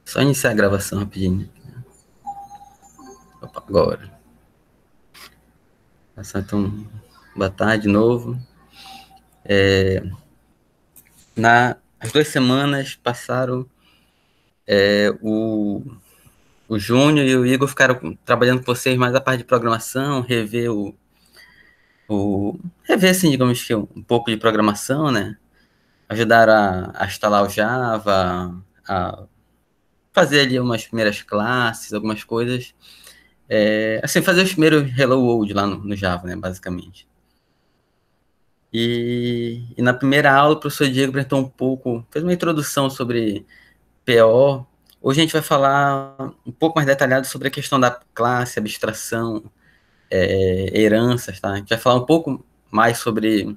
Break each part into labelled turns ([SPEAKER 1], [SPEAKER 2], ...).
[SPEAKER 1] Só iniciar a gravação rapidinho. Opa, agora. Então, boa tarde de novo. As 2 semanas passaram, o Júnior e o Igor ficaram trabalhando com vocês mais a parte de programação, rever assim, digamos que um pouco de programação, né? Ajudaram a instalar o Java, a fazer ali umas primeiras classes, algumas coisas. Assim, fazer os primeiros Hello World lá no Java, né, basicamente. E na primeira aula, o professor Diego apresentou um pouco, fez uma introdução sobre PO. Hoje a gente vai falar um pouco mais detalhado sobre a questão da classe, abstração, heranças, tá? A gente vai falar um pouco mais sobre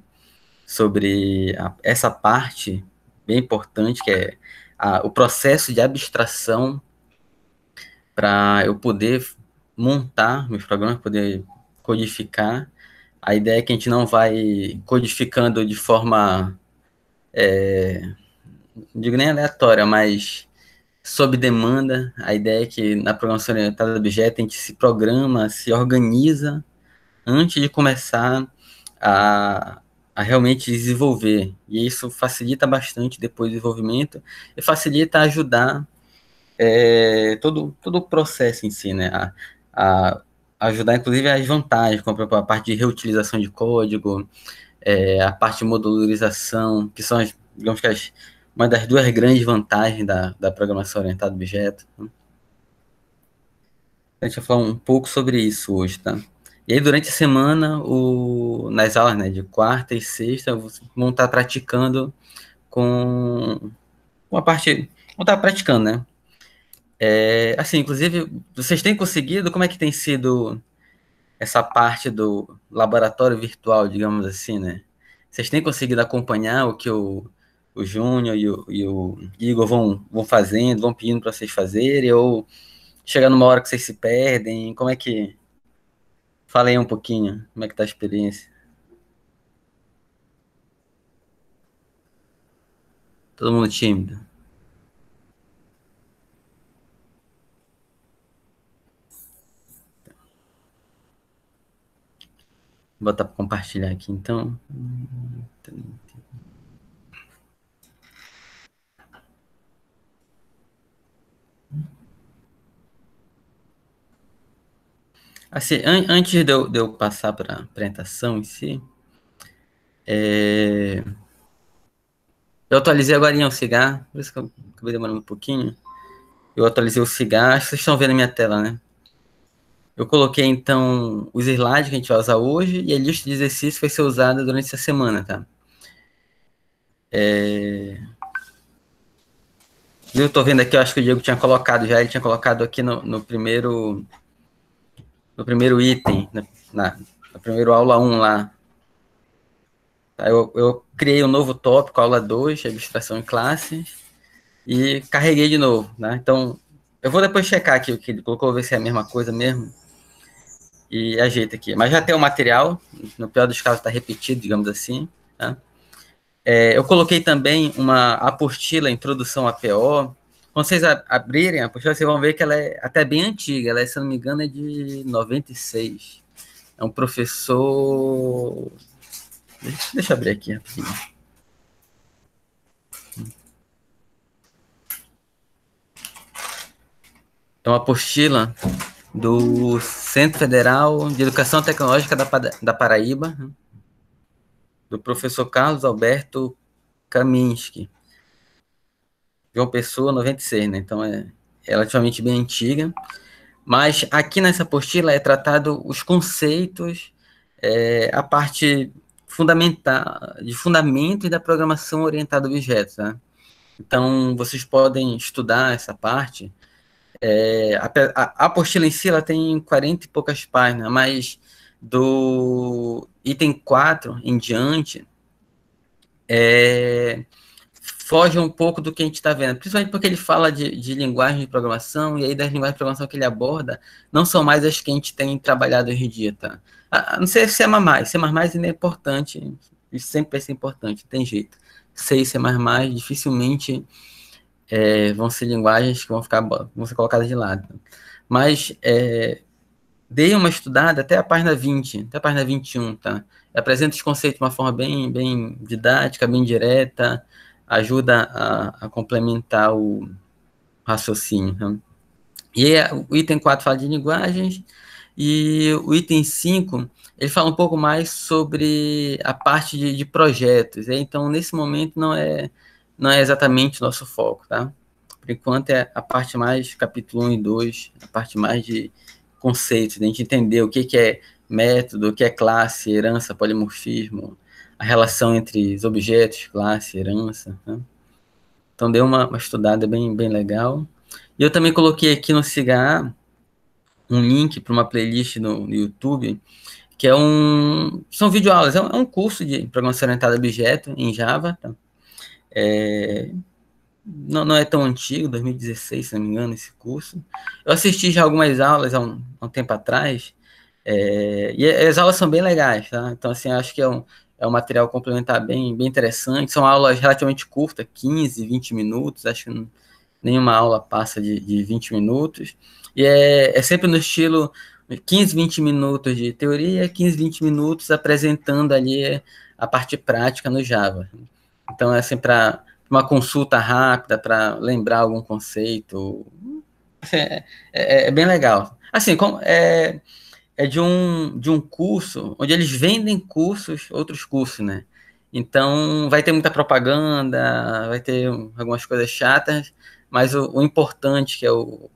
[SPEAKER 1] essa parte bem importante, que é o processo de abstração para eu poder montar meus programas, poder codificar. A ideia é que a gente não vai codificando de forma, não digo nem aleatória, mas sob demanda. A ideia é que na programação orientada a objeto a gente se programa, se organiza antes de começar a, a realmente desenvolver. E isso facilita bastante depois o desenvolvimento e facilita ajudar todo o processo em si, né? A ajudar, inclusive, as vantagens, como a parte de reutilização de código, a parte de modularização, que são, digamos que, uma das duas grandes vantagens da programação orientada a objeto. A gente vai falar um pouco sobre isso hoje, tá? E aí, durante a semana, nas aulas, né, de quarta e sexta, vão estar praticando com uma parte... Vão estar praticando, né? Assim, inclusive, vocês têm conseguido? Como é que tem sido essa parte do laboratório virtual, digamos assim, né? Vocês têm conseguido acompanhar o que o Júnior e o Igor vão fazendo, vão pedindo para vocês fazerem, ou chega numa hora que vocês se perdem? Como é que... Fala aí um pouquinho, como é que tá a experiência? Todo mundo tímido? Vou botar para compartilhar aqui, então. Assim, antes de eu passar para a apresentação em si, eu atualizei agora o cigarro, por isso que eu acabei demorando um pouquinho. Eu atualizei o cigarro, acho que vocês estão vendo a minha tela, né? Eu coloquei, então, os slides que a gente vai usar hoje e a lista de exercícios vai ser usada durante essa semana, tá? Eu tô vendo aqui, eu acho que o Diego tinha colocado já, ele tinha colocado aqui no primeiro item, na primeira aula 1 lá. Tá? Eu criei um novo tópico, aula 2, abstração em classes, e carreguei de novo, né? Então, eu vou depois checar aqui o que ele colocou, ver se é a mesma coisa mesmo, e ajeita aqui. Mas já tem o material, no pior dos casos está repetido, digamos assim, tá? Eu coloquei também uma apostila, Introdução a PO. Quando vocês abrirem a apostila, vocês vão ver que ela é até bem antiga, ela, se não me engano, é de 96. É um professor... Deixa eu abrir aqui rapidinho. É uma apostila do Centro Federal de Educação Tecnológica da Paraíba, do professor Carlos Alberto Kaminski. João Pessoa, 96, né? Então é relativamente bem antiga. Mas aqui nessa apostila é tratado os conceitos, a parte fundamental, de fundamento da programação orientada a objetos, né? Então, vocês podem estudar essa parte. A apostila em si ela tem 40 e poucas páginas, mas do item 4 em diante, foge um pouco do que a gente está vendo, principalmente porque ele fala de linguagem de programação, e aí das linguagens de programação que ele aborda, não são mais as que a gente tem trabalhado hoje em dia, tá? Não sei se C++, C++ ainda é importante, isso sempre vai ser importante, não tem jeito. C e C++ dificilmente vão ser linguagens que vão ser colocadas de lado. Mas dei uma estudada até a página 20, até a página 21, tá? Apresenta os conceitos de uma forma bem didática, bem direta, ajuda a complementar o raciocínio. Tá? E o item 4 fala de linguagens, e o item 5, ele fala um pouco mais sobre a parte de projetos. Então, nesse momento, não é exatamente o nosso foco, tá? Por enquanto, é a parte mais capítulo 1 e 2, a parte mais de conceitos, de a gente entender o que é método, o que é classe, herança, polimorfismo, a relação entre os objetos, classe, herança. Né? Então, deu uma estudada bem legal. E eu também coloquei aqui no CIGA um link para uma playlist no YouTube, que são videoaulas, é um curso de programação orientada a objeto em Java. Tá? Não é tão antigo, 2016, se não me engano, esse curso. Eu assisti já algumas aulas há um tempo atrás, e as aulas são bem legais, tá? Então, assim, acho que é um material complementar bem interessante. São aulas relativamente curtas, 15, 20 minutos, acho que nenhuma aula passa de 20 minutos. E é sempre no estilo 15, 20 minutos de teoria, 15, 20 minutos apresentando ali a parte prática no Java. Então, é sempre para uma consulta rápida, para lembrar algum conceito. É bem legal. Assim, é de um curso onde eles vendem outros cursos, né? Então, vai ter muita propaganda, vai ter algumas coisas chatas, mas o importante, que é o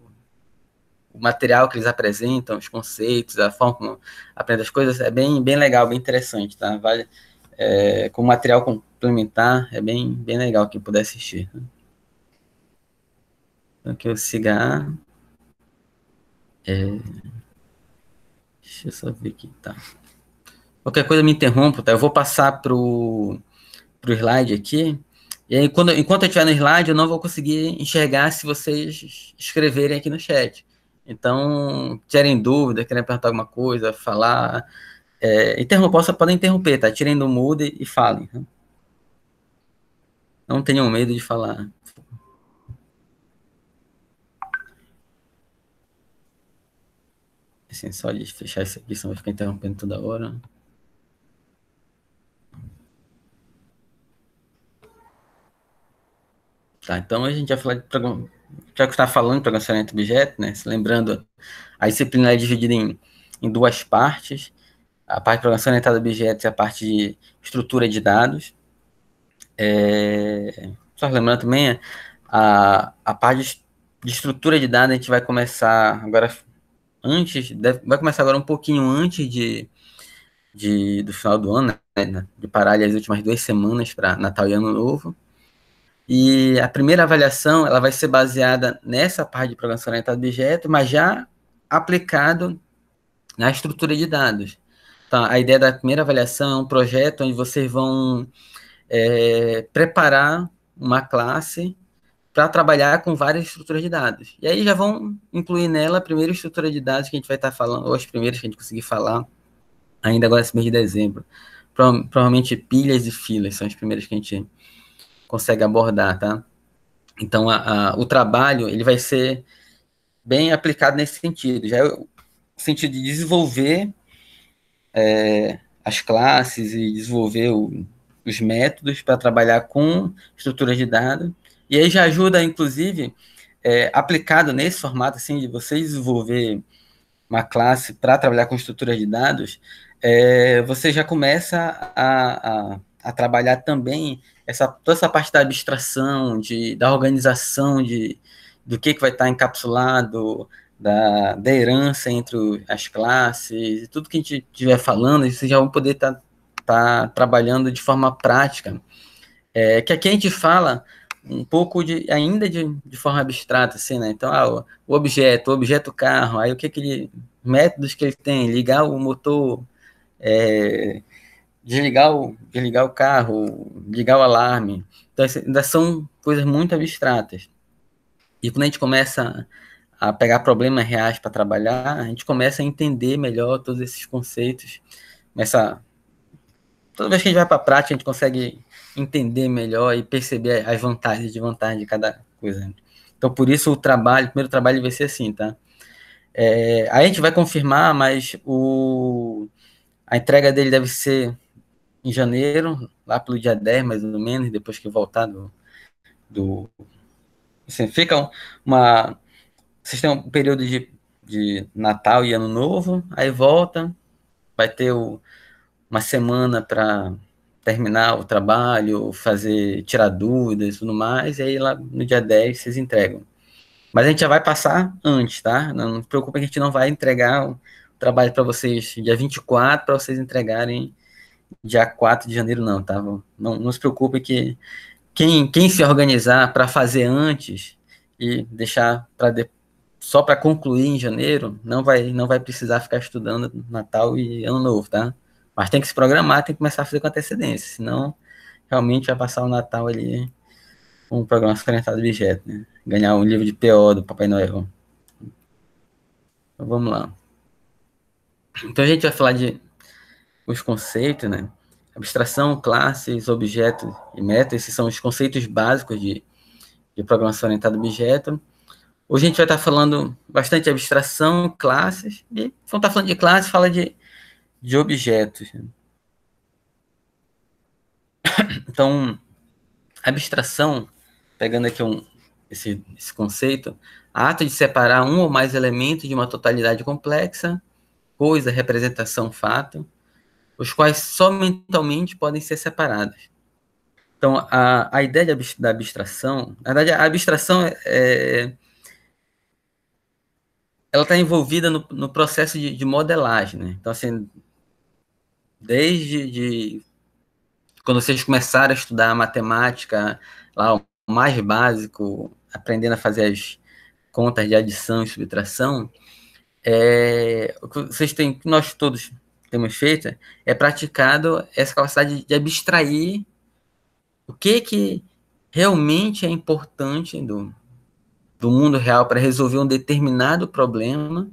[SPEAKER 1] material que eles apresentam, os conceitos, a forma como aprende as coisas, é bem legal, bem interessante, tá? Vale, com material complementar, é bem legal quem puder assistir. Né? Então, aqui o CIGA. Deixa eu só ver aqui, tá? Qualquer coisa me interrompa, tá? Eu vou passar pro slide aqui. E aí, enquanto eu estiver no slide, eu não vou conseguir enxergar se vocês escreverem aqui no chat. Então, tiverem dúvida, querem perguntar alguma coisa, falar, podem interromper, tá? Tirem do mudo e falem. Né? Não tenham medo de falar. Assim, só de fechar isso aqui, senão vai ficar interrompendo toda hora. Tá, então a gente vai falar já que está falando de programação de objeto, né? Se lembrando, a disciplina é dividida em duas partes. A parte de programação orientada a objetos e a parte de estrutura de dados. Só lembrando também, a parte de estrutura de dados a gente vai começar agora vai começar agora um pouquinho antes do final do ano, né? De parar ali as últimas 2 semanas para Natal e Ano Novo. E a primeira avaliação ela vai ser baseada nessa parte de programação orientada a objeto, mas já aplicado na estrutura de dados. Então, a ideia da primeira avaliação é um projeto onde vocês vão preparar uma classe para trabalhar com várias estruturas de dados. E aí já vão incluir nela a primeira estrutura de dados que a gente vai estar falando, ou as primeiras que a gente conseguir falar, ainda agora esse mês de dezembro. Provavelmente pilhas e filas são as primeiras que a gente consegue abordar, tá? Então, o trabalho ele vai ser bem aplicado nesse sentido. Já é o sentido de desenvolver as classes e desenvolver os métodos para trabalhar com estruturas de dados. E aí já ajuda, inclusive, aplicado nesse formato, assim, de você desenvolver uma classe para trabalhar com estruturas de dados, você já começa a trabalhar também toda essa parte da abstração, da organização do que vai estar encapsulado, da herança entre as classes, tudo que a gente estiver falando, vocês já vão poder estar trabalhando de forma prática. Que aqui a gente fala um pouco ainda de forma abstrata, assim, né? Então, o objeto carro, aí o métodos que ele tem, ligar o motor, desligar o carro, ligar o alarme. Então, ainda são coisas muito abstratas. E quando a gente começa a pegar problemas reais para trabalhar, a gente começa a entender melhor todos esses conceitos. Toda vez que a gente vai para a prática, a gente consegue entender melhor e perceber as vantagens e desvantagens de cada coisa. Então, por isso, o primeiro trabalho vai ser assim, tá? Aí a gente vai confirmar, mas a entrega dele deve ser em janeiro, lá pelo dia 10, mais ou menos, depois que voltar assim, fica uma... Vocês têm um período de Natal e Ano Novo, aí volta, vai ter uma semana para terminar o trabalho, tirar dúvidas e tudo mais, e aí lá no dia 10 vocês entregam. Mas a gente já vai passar antes, tá? Não se preocupe que a gente não vai entregar o trabalho para vocês dia 24 para vocês entregarem dia 4 de janeiro, não, tá? Não se preocupe que quem se organizar para fazer antes e deixar só para concluir em janeiro, não vai precisar ficar estudando Natal e Ano Novo, tá? Mas tem que se programar, tem que começar a fazer com antecedência, senão realmente vai passar o Natal ali com um programa orientado a objeto, né? Ganhar um livro de PO do Papai Noel. Então, vamos lá. Então a gente vai falar de os conceitos, né? Abstração, classes, objetos e métodos, esses são os conceitos básicos de programação orientada a objeto. Hoje a gente vai estar falando bastante de abstração, classes, e quando está falando de classes, fala de objetos. Então, abstração, pegando aqui esse conceito, ato de separar um ou mais elementos de uma totalidade complexa, coisa, representação, fato, os quais só mentalmente podem ser separados. Então, a ideia da abstração, na verdade, a abstração ela está envolvida no processo de modelagem, né? Então, assim, desde quando vocês começaram a estudar matemática, lá o mais básico, aprendendo a fazer as contas de adição e subtração, o que vocês têm, que nós todos temos feito, é praticado essa capacidade de abstrair o que realmente é importante do mundo real para resolver um determinado problema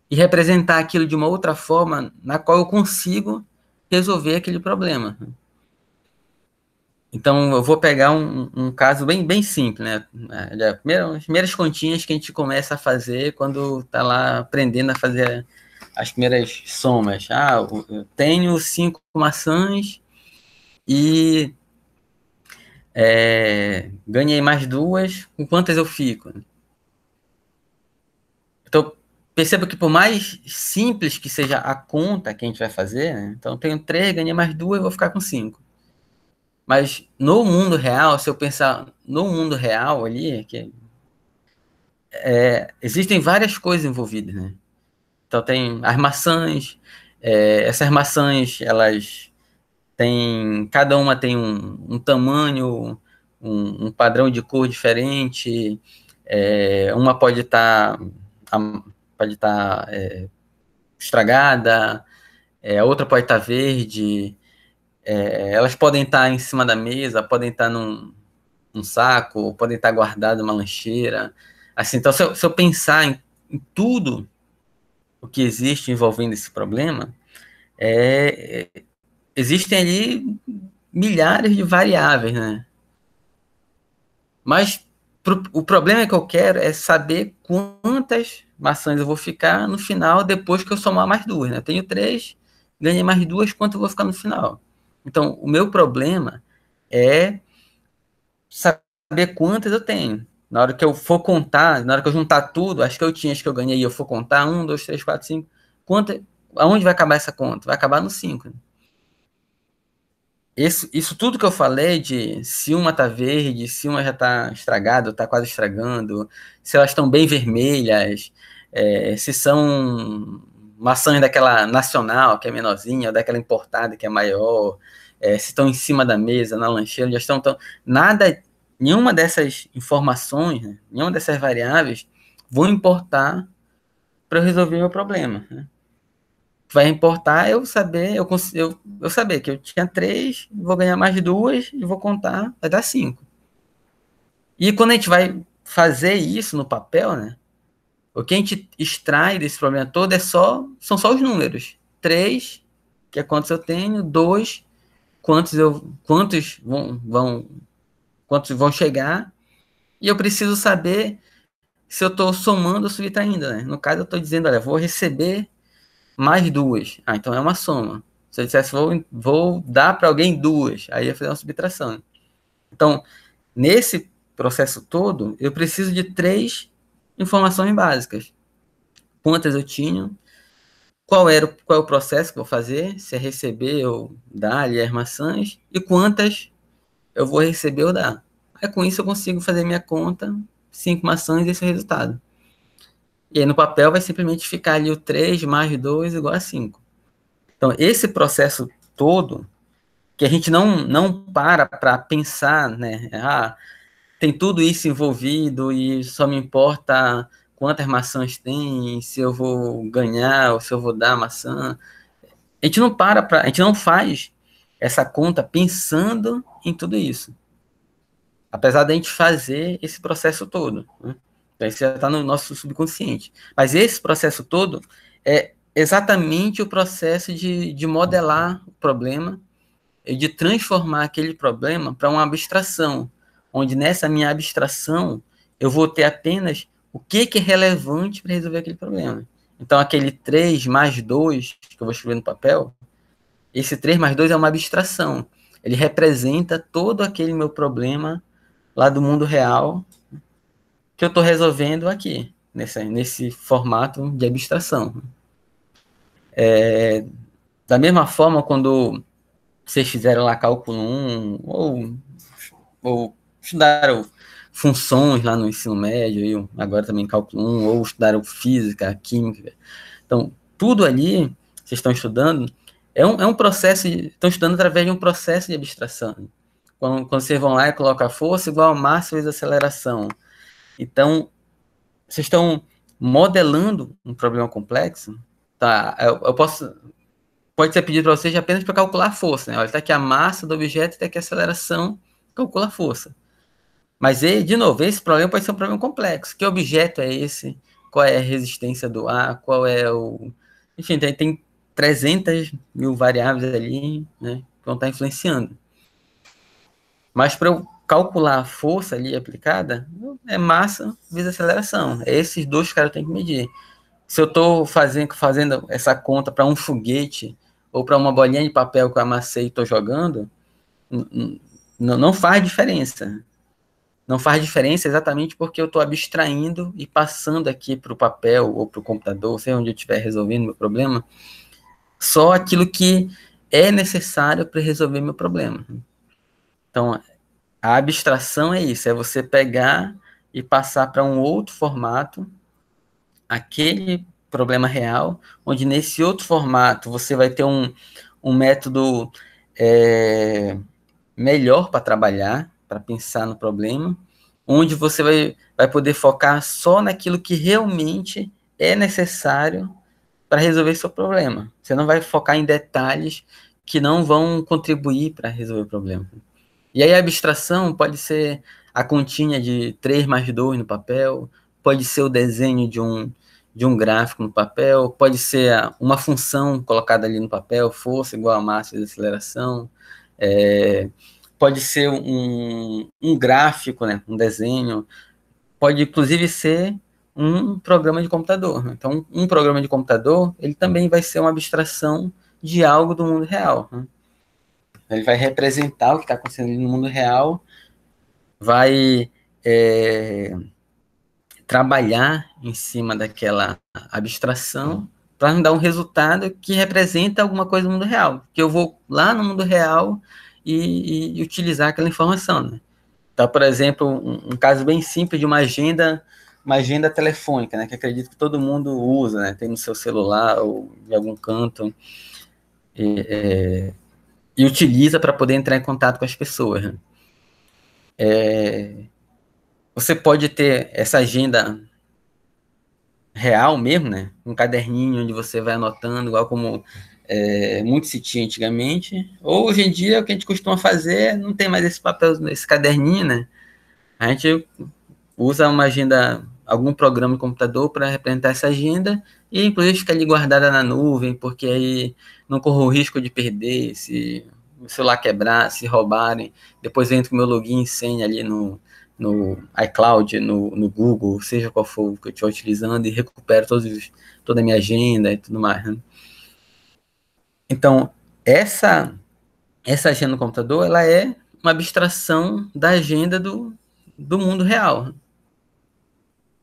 [SPEAKER 1] e representar aquilo de uma outra forma na qual eu consigo resolver aquele problema. Então, eu vou pegar um caso bem simples, né? As primeiras continhas que a gente começa a fazer quando está lá aprendendo a fazer as primeiras somas. Eu tenho 5 maçãs e ganhei mais 2, com quantas eu fico? Então, perceba que por mais simples que seja a conta que a gente vai fazer, né? Então, eu tenho 3, ganhei mais 2, eu vou ficar com 5. Mas no mundo real, se eu pensar no mundo real ali, existem várias coisas envolvidas, né? Então tem as maçãs, essas maçãs, elas têm, cada uma tem um tamanho, um padrão de cor diferente, uma pode estar estragada, a outra pode estar verde, elas podem estar em cima da mesa, podem estar num saco, podem estar guardadas numa lancheira. Assim, então, se eu pensar em tudo o que existe envolvendo esse problema, existem ali milhares de variáveis, né? Mas o problema que eu quero é saber quantas maçãs eu vou ficar no final depois que eu somar mais 2, né? Eu tenho 3, ganhei mais 2, quanto eu vou ficar no final? Então, o meu problema é saber quantas eu tenho. Na hora que eu for contar, na hora que eu juntar tudo, as que eu ganhei, eu for contar, 1, 2, 3, 4, 5, aonde vai acabar essa conta? Vai acabar no 5. Isso tudo que eu falei de se uma tá verde, se uma já tá estragada, tá quase estragando, se elas estão bem vermelhas, se são maçãs daquela nacional, que é menorzinha, ou daquela importada, que é maior, se estão em cima da mesa, na lancheira, já estão... Nenhuma dessas informações, né, nenhuma dessas variáveis vão importar para eu resolver meu problema, né? que vai importar é eu saber, eu saber que eu tinha 3, vou ganhar mais 2 e vou contar, vai dar 5. E quando a gente vai fazer isso no papel, né? O que a gente extrai desse problema todo são só os números. 3, que é quantos eu tenho, 2, quantos vão chegar, e eu preciso saber se eu estou somando ou subtraindo, né? No caso, eu estou dizendo, olha, vou receber mais 2. Ah, então é uma soma. Se eu dissesse, vou dar para alguém 2, aí eu ia fazer uma subtração. Então, nesse processo todo, eu preciso de 3 informações básicas. Quantas eu tinha, qual é o processo que eu vou fazer, se é receber ou dar ali as maçãs, e quantas eu vou receber ou dar. Aí com isso eu consigo fazer minha conta, 5 maçãs e esse é o resultado. E aí no papel vai simplesmente ficar ali o 3 mais 2 igual a 5. Então esse processo todo, que a gente não para pensar, né? Tem tudo isso envolvido e só me importa quantas maçãs tem, se eu vou ganhar ou se eu vou dar maçã. A gente não faz essa conta pensando em tudo isso. Apesar da gente fazer esse processo todo, né? Então, isso já está no nosso subconsciente. Mas esse processo todo é exatamente o processo de modelar o problema e de transformar aquele problema para uma abstração, onde nessa minha abstração eu vou ter apenas o que é relevante para resolver aquele problema. Então, aquele 3 mais 2 que eu vou escrever no papel, esse 3 mais 2 é uma abstração. Ele representa todo aquele meu problema lá do mundo real que eu estou resolvendo aqui, nesse formato de abstração. Da mesma forma, quando vocês fizeram lá cálculo 1, ou estudaram funções lá no ensino médio, e agora também cálculo 1, ou estudaram física, química. Então, tudo ali, vocês estão estudando, é um processo, estão estudando através de um processo de abstração. Quando vocês vão lá e colocam a força igual a massa vezes a aceleração. Então, vocês estão modelando um problema complexo, tá? Pode ser pedido para vocês apenas para calcular a força, né? Olha, está aqui a massa do objeto, está aqui a aceleração, calcula a força. Mas, de novo, esse problema pode ser um problema complexo. Que objeto é esse? Qual é a resistência do ar? Qual é o... Enfim, tem 300 mil variáveis ali, né, que vão estar influenciando. Mas para eu calcular a força ali aplicada, é massa vezes aceleração. É esses dois caras que eu tenho que medir. Se eu estou fazendo essa conta para um foguete ou para uma bolinha de papel que eu amassei e estou jogando, não faz diferença. Não faz diferença exatamente porque eu estou abstraindo e passando aqui para o papel ou para o computador, sei onde eu estiver resolvendo meu problema, só aquilo que é necessário para resolver meu problema. Então, a abstração é isso, é você pegar e passar para um outro formato aquele problema real, onde nesse outro formato você vai ter um método melhor para trabalhar, para pensar no problema, onde você vai poder focar só naquilo que realmente é necessário para resolver seu problema. Você não vai focar em detalhes que não vão contribuir para resolver o problema. E aí a abstração pode ser a continha de 3 mais 2 no papel, pode ser o desenho de um gráfico no papel, pode ser uma função colocada ali no papel, força igual a massa de aceleração, pode ser um gráfico, né, um desenho, pode inclusive ser um programa de computador. Então, um programa de computador, ele também vai ser uma abstração de algo do mundo real, né? Ele vai representar o que está acontecendo no mundo real, vai trabalhar em cima daquela abstração para me dar um resultado que representa alguma coisa no mundo real, que eu vou lá no mundo real e utilizar aquela informação, né? Então, por exemplo, um caso bem simples de uma agenda telefônica, né, que acredito que todo mundo usa, né, tem no seu celular ou em algum canto, e utiliza para poder entrar em contato com as pessoas, né? Você pode ter essa agenda real mesmo, né? Um caderninho onde você vai anotando, igual como muito se tinha antigamente. Ou hoje em dia, o que a gente costuma fazer, não tem mais esse papel, esse caderninho, né? A gente usa uma agenda, algum programa de computador para representar essa agenda e, inclusive, fica ali guardada na nuvem, porque aí não corro o risco de perder, se o celular quebrar, se roubarem. Depois eu entro com o meu login e senha ali no iCloud, no Google, seja qual for o que eu estiver utilizando, e recupero toda a minha agenda e tudo mais. Né? Então, essa agenda no computador, ela é uma abstração da agenda do mundo real.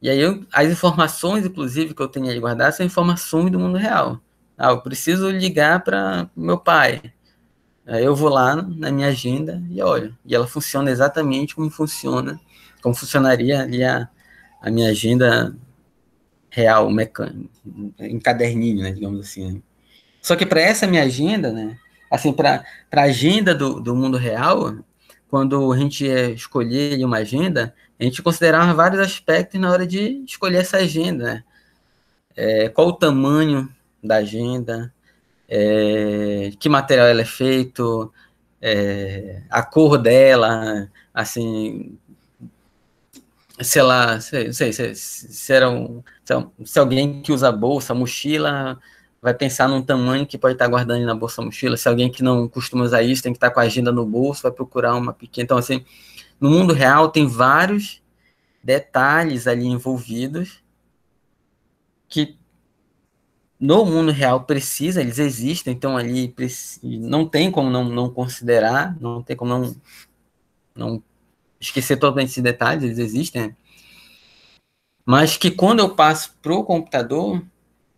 [SPEAKER 1] E aí as informações, inclusive, que eu tenho aí guardadas, são informações do mundo real. Ah, eu preciso ligar para meu pai. Aí eu vou lá na minha agenda e olho. E ela funciona exatamente como funcionaria ali a minha agenda real, mecânica, em caderninho, né, digamos assim. Né? Só que para essa minha agenda, né, assim, para a agenda do mundo real, quando a gente ia escolher uma agenda, a gente considerava vários aspectos na hora de escolher essa agenda, né? Qual o tamanho da agenda, que material ela é feito, a cor dela, assim, sei lá, se era se alguém que usa bolsa, mochila, vai pensar num tamanho que pode estar guardando na bolsa mochila. Se alguém que não costuma usar isso tem que estar com a agenda no bolso, vai procurar uma pequena. Então, assim, no mundo real tem vários detalhes ali envolvidos que no mundo real precisa, eles existem, então ali não tem como não considerar, não tem como não esquecer totalmente esses detalhes, eles existem, mas que quando eu passo para o computador,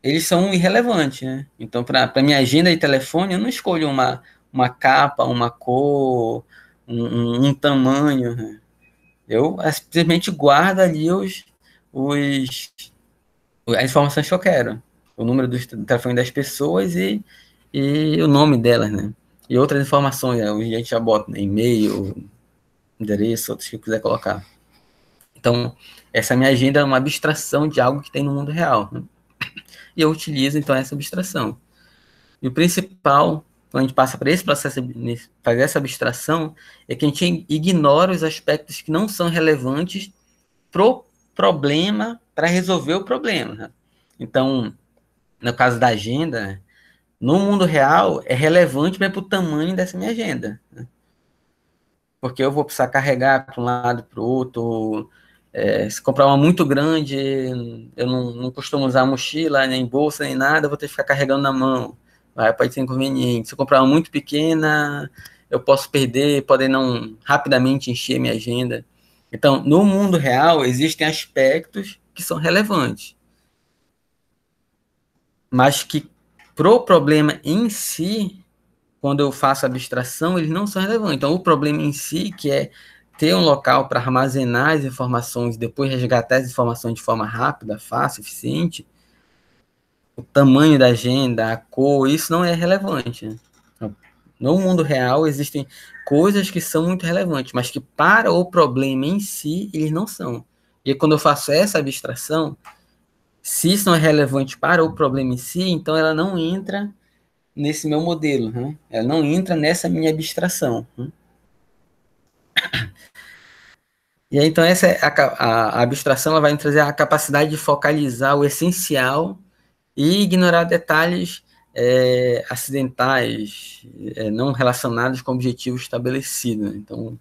[SPEAKER 1] eles são irrelevantes, né? Então, para minha agenda de telefone, eu não escolho uma capa, uma cor, um tamanho, né? Eu simplesmente guardo ali os, as informações que eu quero. O número do telefone das pessoas e o nome delas, né? E outras informações, né? A gente já bota, né? E-mail, endereço, outros que eu quiser colocar. Então, essa minha agenda é uma abstração de algo que tem no mundo real. Né? E eu utilizo, então, essa abstração. E o principal, quando a gente passa por esse processo de fazer essa abstração, é que a gente ignora os aspectos que não são relevantes pro problema, para resolver o problema. Né? Então, no caso da agenda, no mundo real, é relevante para o tamanho dessa minha agenda. Né? Porque eu vou precisar carregar para um lado para o outro. Se comprar uma muito grande, eu não costumo usar mochila, nem bolsa, nem nada, eu vou ter que ficar carregando na mão. Pode ser inconveniente. Se eu comprar uma muito pequena, eu posso perder, poder não rapidamente encher minha agenda. Então, no mundo real, existem aspectos que são relevantes, mas que pro problema em si, quando eu faço abstração, eles não são relevantes. Então, o problema em si, que é ter um local para armazenar as informações, depois resgatar as informações de forma rápida, fácil, eficiente, o tamanho da agenda, a cor, isso não é relevante. Né? Então, no mundo real, existem coisas que são muito relevantes, mas que para o problema em si, eles não são. E quando eu faço essa abstração, se isso não é relevante para o problema em si, então ela não entra nesse meu modelo, né? Ela não entra nessa minha abstração. Né? E aí, então, essa é a abstração, ela vai trazer a capacidade de focalizar o essencial e ignorar detalhes acidentais, não relacionados com objetivos estabelecidos. Né? Então,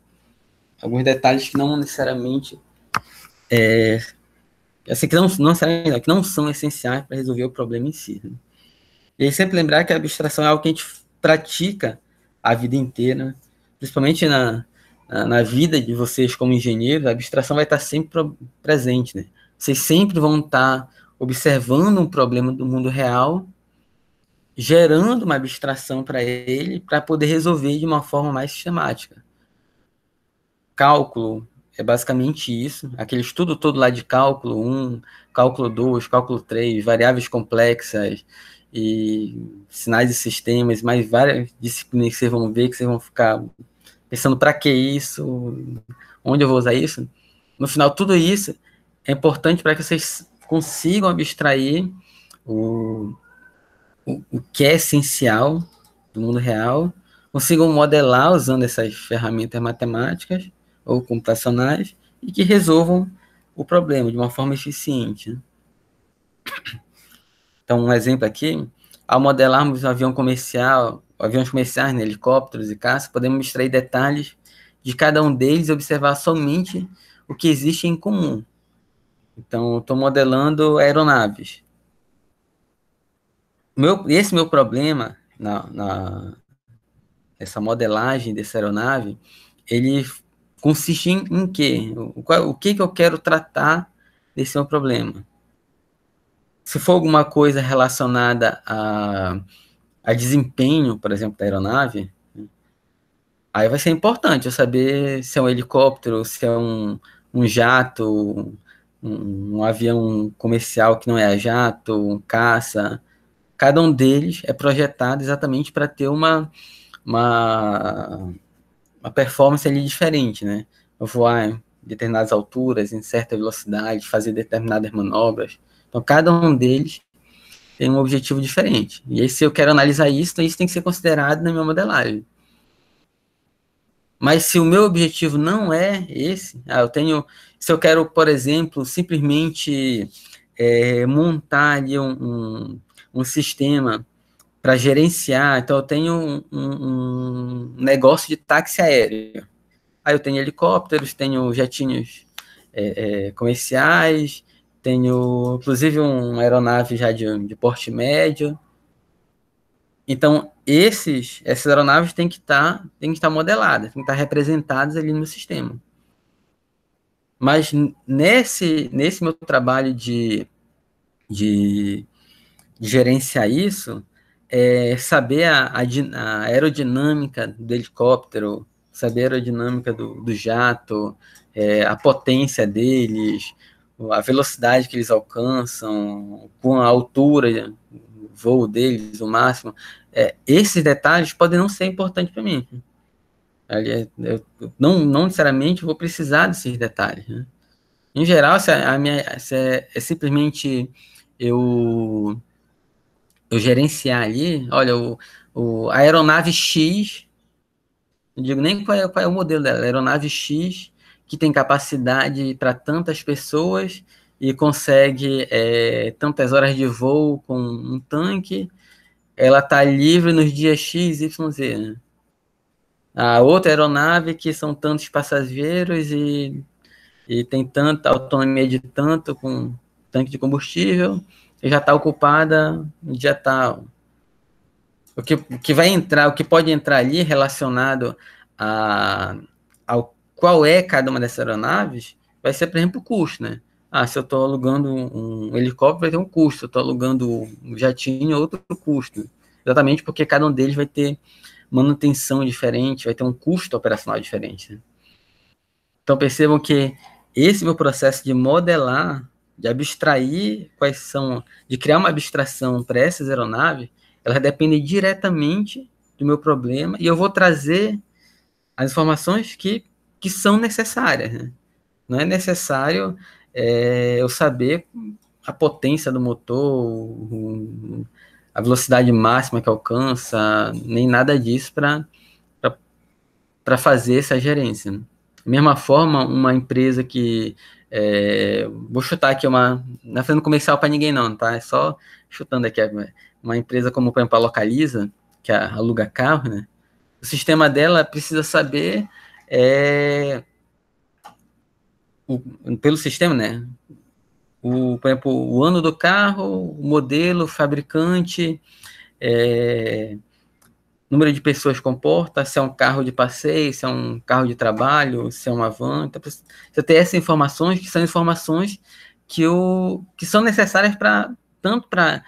[SPEAKER 1] alguns detalhes que não necessariamente, assim, que não são essenciais para resolver o problema em si. Né? E aí, sempre lembrar que a abstração é algo que a gente pratica a vida inteira, né? Principalmente na vida de vocês como engenheiros, a abstração vai estar sempre presente. Né? Vocês sempre vão estar observando um problema do mundo real, gerando uma abstração para ele, para poder resolver de uma forma mais sistemática. Cálculo é basicamente isso, aquele estudo todo lá de cálculo 1, cálculo 2, cálculo 3, variáveis complexas e sinais de sistemas, mais várias disciplinas que vocês vão ver, que vocês vão ficar pensando para que isso, onde eu vou usar isso. No final, tudo isso é importante para que vocês consigam abstrair o que é essencial do mundo real, consigam modelar usando essas ferramentas matemáticas ou computacionais e que resolvam o problema de uma forma eficiente. Então, um exemplo aqui, ao modelarmos um avião comercial, aviões comerciais, né, helicópteros e caças, podemos extrair detalhes de cada um deles e observar somente o que existe em comum. Então, estou modelando aeronaves. Esse meu problema nessa modelagem dessa aeronave, ele consiste em quê? O que eu quero tratar desse meu problema? Se for alguma coisa relacionada a desempenho, por exemplo, da aeronave, aí vai ser importante eu saber se é um helicóptero, se é um jato, um avião comercial que não é a jato, um caça. Cada um deles é projetado exatamente para ter uma performance ali diferente, né? Eu voar em determinadas alturas, em certa velocidade, fazer determinadas manobras. Então, cada um deles tem um objetivo diferente. E aí, se eu quero analisar isso, então isso tem que ser considerado na minha modelagem. Mas se o meu objetivo não é esse, se eu quero, por exemplo, simplesmente montar ali um sistema para gerenciar, então eu tenho um negócio de táxi aéreo. Aí eu tenho helicópteros, tenho jetinhos comerciais, tenho inclusive uma aeronave já de porte médio. Então, essas aeronaves têm que estar modeladas, têm que estar representadas ali no sistema. Mas nesse meu trabalho de gerenciar isso, saber a aerodinâmica do helicóptero, saber a aerodinâmica do jato, a potência deles, a velocidade que eles alcançam, com a altura, o voo deles, o máximo. Esses detalhes podem não ser importantes para mim. Eu não necessariamente vou precisar desses detalhes. Né? Em geral, se é simplesmente eu gerenciar ali, olha, a aeronave X, não digo nem qual é o modelo dela, a aeronave X, que tem capacidade para tantas pessoas e consegue tantas horas de voo com um tanque, ela está livre nos dias X, Y, Z. Né? A outra aeronave que são tantos passageiros e tem tanta autonomia de tanto com tanque de combustível, e já está ocupada no dia tal. O que vai entrar, o que pode entrar ali relacionado ao qual é cada uma dessas aeronaves, vai ser, por exemplo, o custo, né? Se eu estou alugando um helicóptero, vai ter um custo. Se eu estou alugando um jatinho, outro custo. Exatamente porque cada um deles vai ter manutenção diferente, vai ter um custo operacional diferente. Né? Então, percebam que esse meu processo de modelar, de abstrair de criar uma abstração para essas aeronaves, elas dependem diretamente do meu problema e eu vou trazer as informações que são necessárias. Né? Não é necessário eu saber a potência do motor, a velocidade máxima que alcança, nem nada disso para fazer essa gerência. Né? Da mesma forma, uma empresa que vou chutar aqui não é fazendo comercial para ninguém não, tá? É só chutando aqui. Uma empresa como, por exemplo, a Localiza, que aluga carro, né? O sistema dela precisa saber pelo sistema, né? Por exemplo, o ano do carro, o modelo, o fabricante, número de pessoas comporta, se é um carro de passeio, se é um carro de trabalho, se é uma van. Então, você tem essas informações que são informações que são necessárias tanto para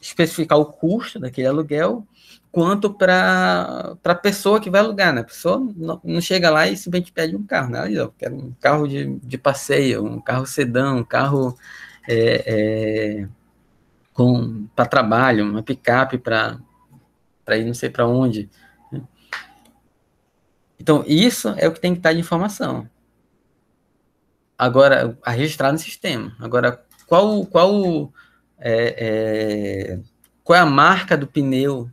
[SPEAKER 1] especificar o custo daquele aluguel, quanto para a pessoa que vai alugar. Né? A pessoa não chega lá e simplesmente pede um carro. Né? Eu quero um carro de passeio, um carro sedã, um carro para trabalho, uma picape para ir não sei para onde. Então, isso é o que tem que estar de informação. Agora, a registrar no sistema. Agora, qual é a marca do pneu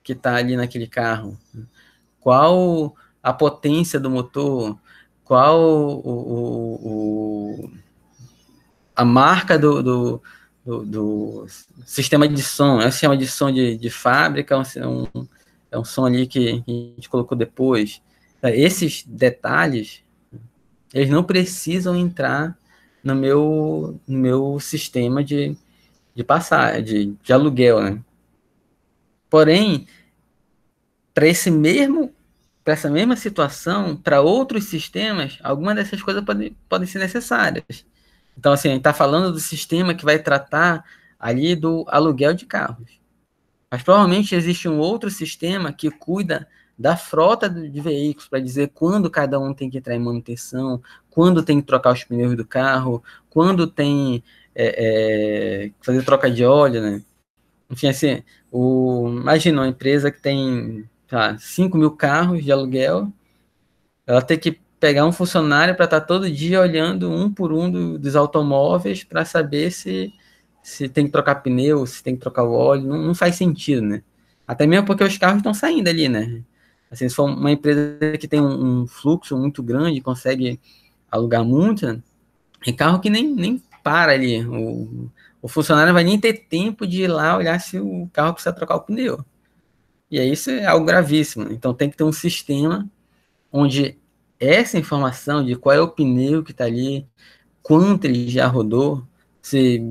[SPEAKER 1] que está ali naquele carro, qual a potência do motor, qual a marca do sistema de som. É um sistema de som de fábrica, é um som ali que a gente colocou depois. Esses detalhes, eles não precisam entrar no meu sistema de passar, de aluguel, né? Porém, para essa mesma situação, para outros sistemas, algumas dessas coisas podem ser necessárias. Então, assim, a gente está falando do sistema que vai tratar ali do aluguel de carros. Mas provavelmente existe um outro sistema que cuida da frota de veículos, para dizer quando cada um tem que entrar em manutenção, quando tem que trocar os pneus do carro, quando tem fazer troca de óleo, né? Enfim, assim, imagina uma empresa que tem 5 mil carros de aluguel, ela tem que pegar um funcionário para estar todo dia olhando um por um dos automóveis para saber se tem que trocar pneu, se tem que trocar o óleo. Não faz sentido, né? Até mesmo porque os carros estão saindo ali, né? Assim, se for uma empresa que tem um fluxo muito grande, consegue alugar muito, né? Tem carro que nem para ali. O funcionário não vai nem ter tempo de ir lá olhar se o carro precisa trocar o pneu. E aí isso é algo gravíssimo. Então tem que ter um sistema onde essa informação de qual é o pneu que está ali, quanto ele já rodou, se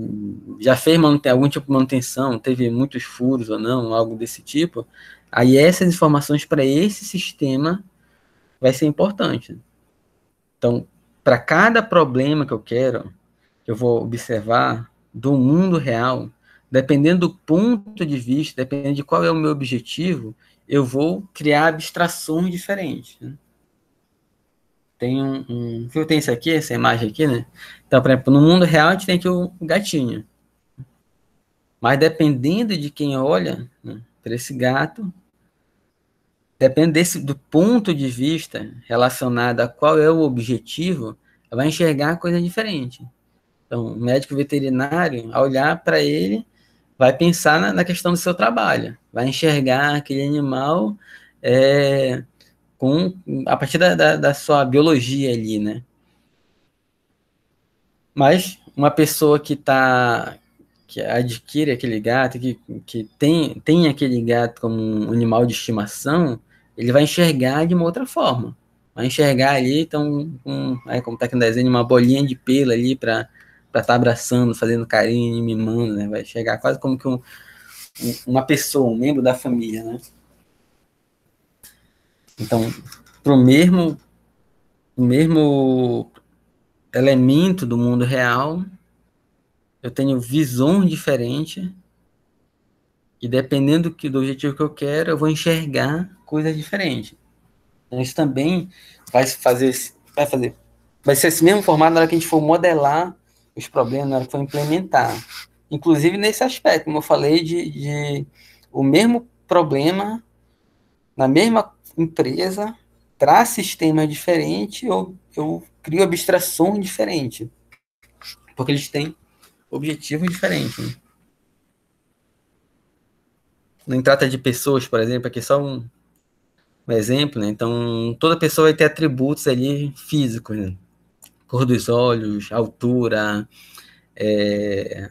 [SPEAKER 1] já fez algum tipo de manutenção, teve muitos furos ou não, algo desse tipo, aí essas informações para esse sistema vai ser importante. Então, para cada problema que eu quero, eu vou observar do mundo real, dependendo do ponto de vista, dependendo de qual é o meu objetivo, eu vou criar abstrações diferentes, né? Tem eu tenho isso aqui, essa imagem aqui, né? Então, por exemplo, no mundo real a gente tem aqui o gatinho. Mas dependendo de quem olha, né, para esse gato, depende do ponto de vista relacionado a qual é o objetivo, vai enxergar coisa diferente. Então, o médico veterinário, ao olhar para ele, vai pensar na questão do seu trabalho, vai enxergar aquele animal a partir da sua biologia ali, né? Mas uma pessoa que adquire aquele gato, que tem aquele gato como um animal de estimação, ele vai enxergar de uma outra forma. Vai enxergar ali, então, como está aqui no desenho, uma bolinha de pelo ali para estar abraçando, fazendo carinho, mimando, né? Vai enxergar quase como que uma pessoa, um membro da família, né? Então, para o mesmo elemento do mundo real, eu tenho visões diferentes e dependendo do objetivo que eu quero, eu vou enxergar coisas diferentes. Então, isso também vai ser esse mesmo formato na hora que a gente for modelar os problemas, na hora que for implementar. Inclusive nesse aspecto, como eu falei, de o mesmo problema na mesma empresa, para sistemas diferentes, eu crio abstrações diferentes, porque eles têm objetivos diferentes, né? Não trata de pessoas, por exemplo, aqui só um exemplo, né? Então, toda pessoa vai ter atributos ali físicos, né? Cor dos olhos, altura,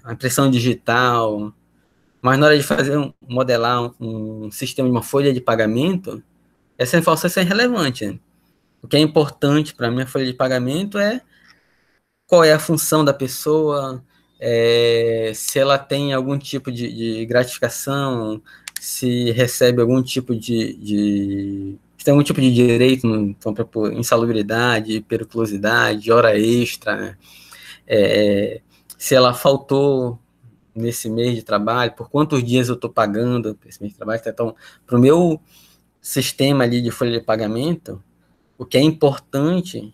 [SPEAKER 1] a impressão digital. Mas na hora de modelar um sistema de uma folha de pagamento, essa informação é irrelevante, né? O que é importante para mim, a folha de pagamento, é qual é a função da pessoa, se ela tem algum tipo de gratificação, se recebe algum tipo se tem algum tipo de direito, então, por insalubridade, periculosidade, hora extra, né? Se ela faltou nesse mês de trabalho, por quantos dias eu estou pagando esse mês de trabalho. Então, para o meu sistema ali de folha de pagamento, o que é importante,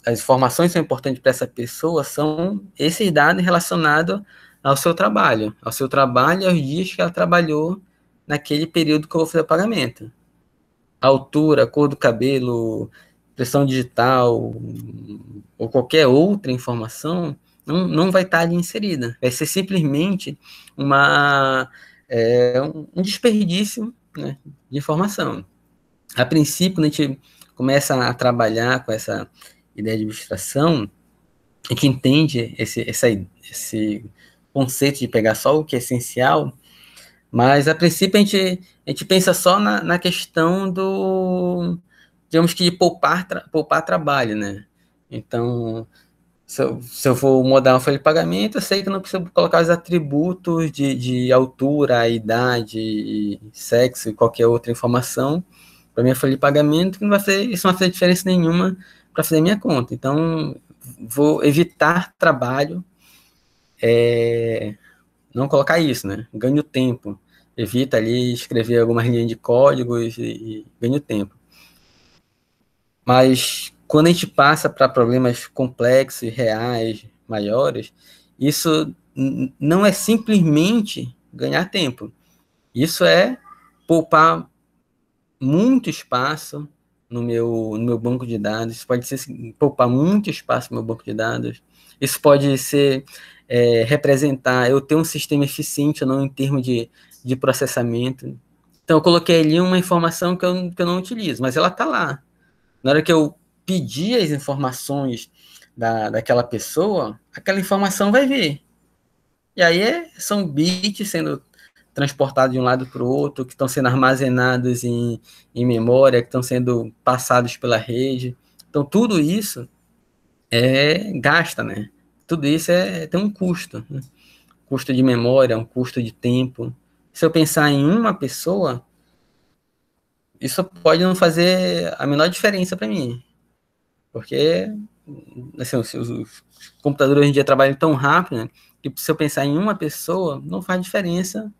[SPEAKER 1] as informações que são importantes para essa pessoa são esses dados relacionados ao seu trabalho e aos dias que ela trabalhou naquele período que eu vou fazer o pagamento. A altura, a cor do cabelo, impressão digital ou qualquer outra informação, não vai estar ali inserida. Vai ser simplesmente um desperdício, né, de informação. A princípio, quando a gente começa a trabalhar com essa ideia de abstração, a gente entende esse conceito de pegar só o que é essencial, mas a princípio a gente pensa só na questão digamos que de poupar trabalho, né? Então, se eu vou mudar uma folha de pagamento, eu sei que eu não preciso colocar os atributos de altura, idade, sexo e qualquer outra informação para minha folha de pagamento, que isso não vai fazer diferença nenhuma para fazer minha conta. Então, vou evitar trabalho, não colocar isso, né? Ganho tempo. Evita ali escrever algumas linhas de códigos e ganho tempo. Mas quando a gente passa para problemas complexos, reais, maiores, isso não é simplesmente ganhar tempo. Isso é poupar muito espaço no meu banco de dados. Isso pode ser poupar muito espaço no meu banco de dados. Isso pode ser representar eu ter um sistema eficiente ou não em termos de processamento. Então, eu coloquei ali uma informação que eu não utilizo, mas ela está lá. Na hora que eu pedir as informações daquela pessoa, aquela informação vai vir. E aí são bits sendo transportados de um lado para o outro, que estão sendo armazenados em memória, que estão sendo passados pela rede. Então, tudo isso gasta, né? Tudo isso tem um custo. Né? Custo de memória, um custo de tempo. Se eu pensar em uma pessoa, isso pode não fazer a menor diferença para mim. Porque assim, os computadores hoje em dia trabalham tão rápido, né, que se eu pensar em uma pessoa, não faz diferença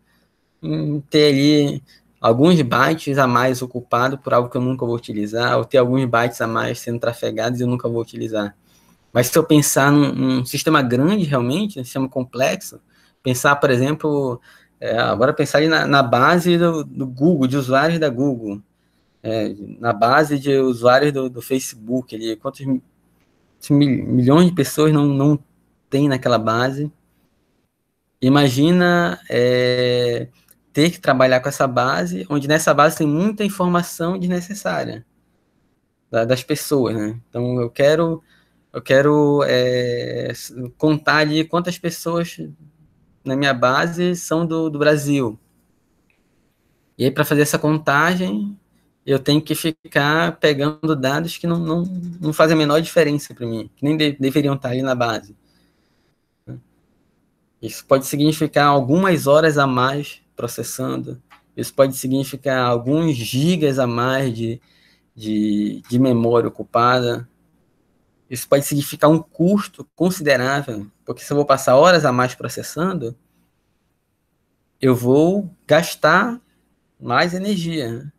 [SPEAKER 1] em ter ali alguns bytes a mais ocupado por algo que eu nunca vou utilizar, ou ter alguns bytes a mais sendo trafegados e eu nunca vou utilizar. Mas se eu pensar num sistema grande realmente, um sistema complexo, pensar, por exemplo, agora pensar ali na base do Google, de usuários da Google, na base de usuários do Facebook, ali, quantos milhões de pessoas não tem naquela base. Imagina ter que trabalhar com essa base, onde nessa base tem muita informação desnecessária das pessoas, né? Então eu quero contar ali quantas pessoas na minha base são do Brasil. E aí, para fazer essa contagem, eu tenho que ficar pegando dados que não fazem a menor diferença para mim, que nem deveriam estar ali na base. Isso pode significar algumas horas a mais processando. Isso pode significar alguns gigas a mais de memória ocupada. Isso pode significar um custo considerável, porque se eu vou passar horas a mais processando, eu vou gastar mais energia.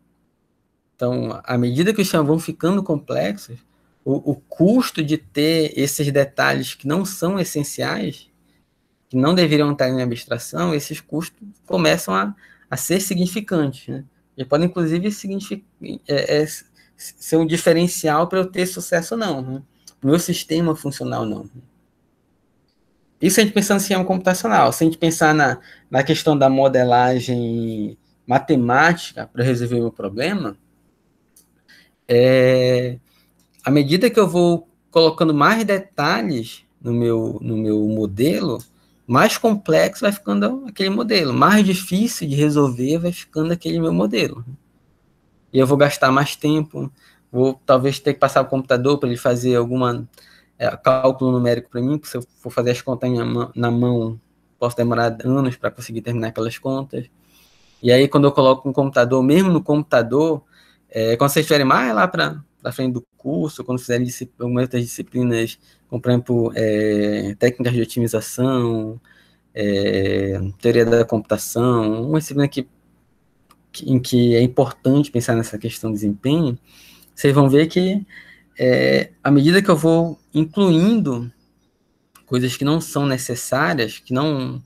[SPEAKER 1] Então, à medida que os sistemas vão ficando complexos, o custo de ter esses detalhes que não são essenciais, que não deveriam estar em abstração, esses custos começam a ser significantes. Né? E podem, inclusive, ser um diferencial para eu ter sucesso ou não. Né? O meu sistema funcional não. Isso a gente pensando em sistema computacional. Se a gente pensar na questão da modelagem matemática para resolver o meu problema, à medida que eu vou colocando mais detalhes no meu modelo, mais complexo vai ficando aquele modelo, mais difícil de resolver vai ficando aquele meu modelo. E eu vou gastar mais tempo, vou talvez ter que passar o computador para ele fazer alguma cálculo numérico para mim, porque se eu for fazer as contas na mão, posso demorar anos para conseguir terminar aquelas contas. E aí, quando eu coloco um computador, mesmo no computador, quando vocês estiverem mais lá para frente do curso, quando fizerem algumas das disciplinas, como, por exemplo, técnicas de otimização, teoria da computação, uma disciplina em que é importante pensar nessa questão de desempenho, vocês vão ver que, à medida que eu vou incluindo coisas que não são necessárias, que não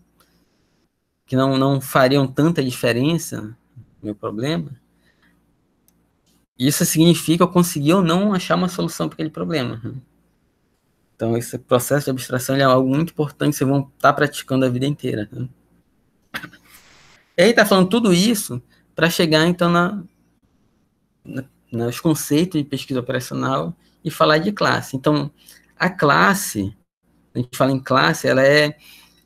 [SPEAKER 1] fariam tanta diferença no meu problema, isso significa eu conseguir ou não achar uma solução para aquele problema. Então, esse processo de abstração é algo muito importante, vocês vão estar praticando a vida inteira. Né? E aí está falando tudo isso para chegar, então, nos conceitos de pesquisa operacional e falar de classe. Então, a classe, a gente fala em classe, ela é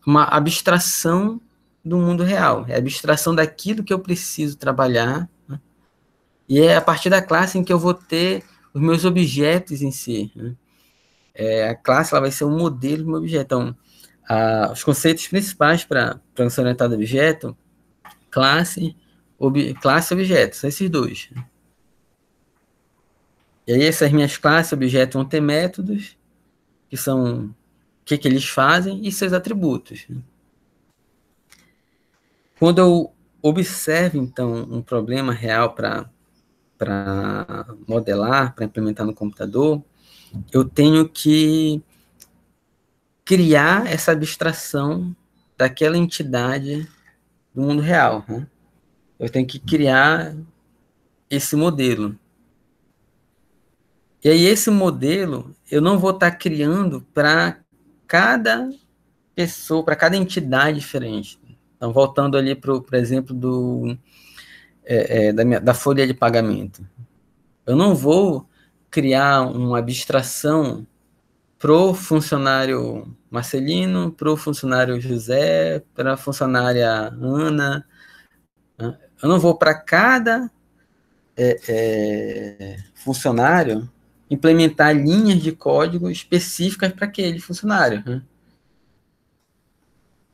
[SPEAKER 1] uma abstração do mundo real, é a abstração daquilo que eu preciso trabalhar, né? E é a partir da classe em que eu vou ter os meus objetos em si. Né? A classe ela vai ser um modelo do meu objeto. Então, os conceitos principais para programação orientada a objeto, classe, classe e objeto, são esses dois. E aí essas minhas classes, objetos, vão ter métodos, que são o que eles fazem, e seus atributos. Quando eu observo, então, um problema real para modelar, para implementar no computador, eu tenho que criar essa abstração daquela entidade do mundo real. Né? Eu tenho que criar esse modelo. E aí esse modelo, eu não vou estar criando para cada pessoa, para cada entidade diferente. Então, voltando ali para o exemplo da folha de pagamento. Eu não vou criar uma abstração pro funcionário Marcelino, pro funcionário José, para a funcionária Ana. Né? Eu não vou para cada funcionário implementar linhas de código específicas para aquele funcionário. Né?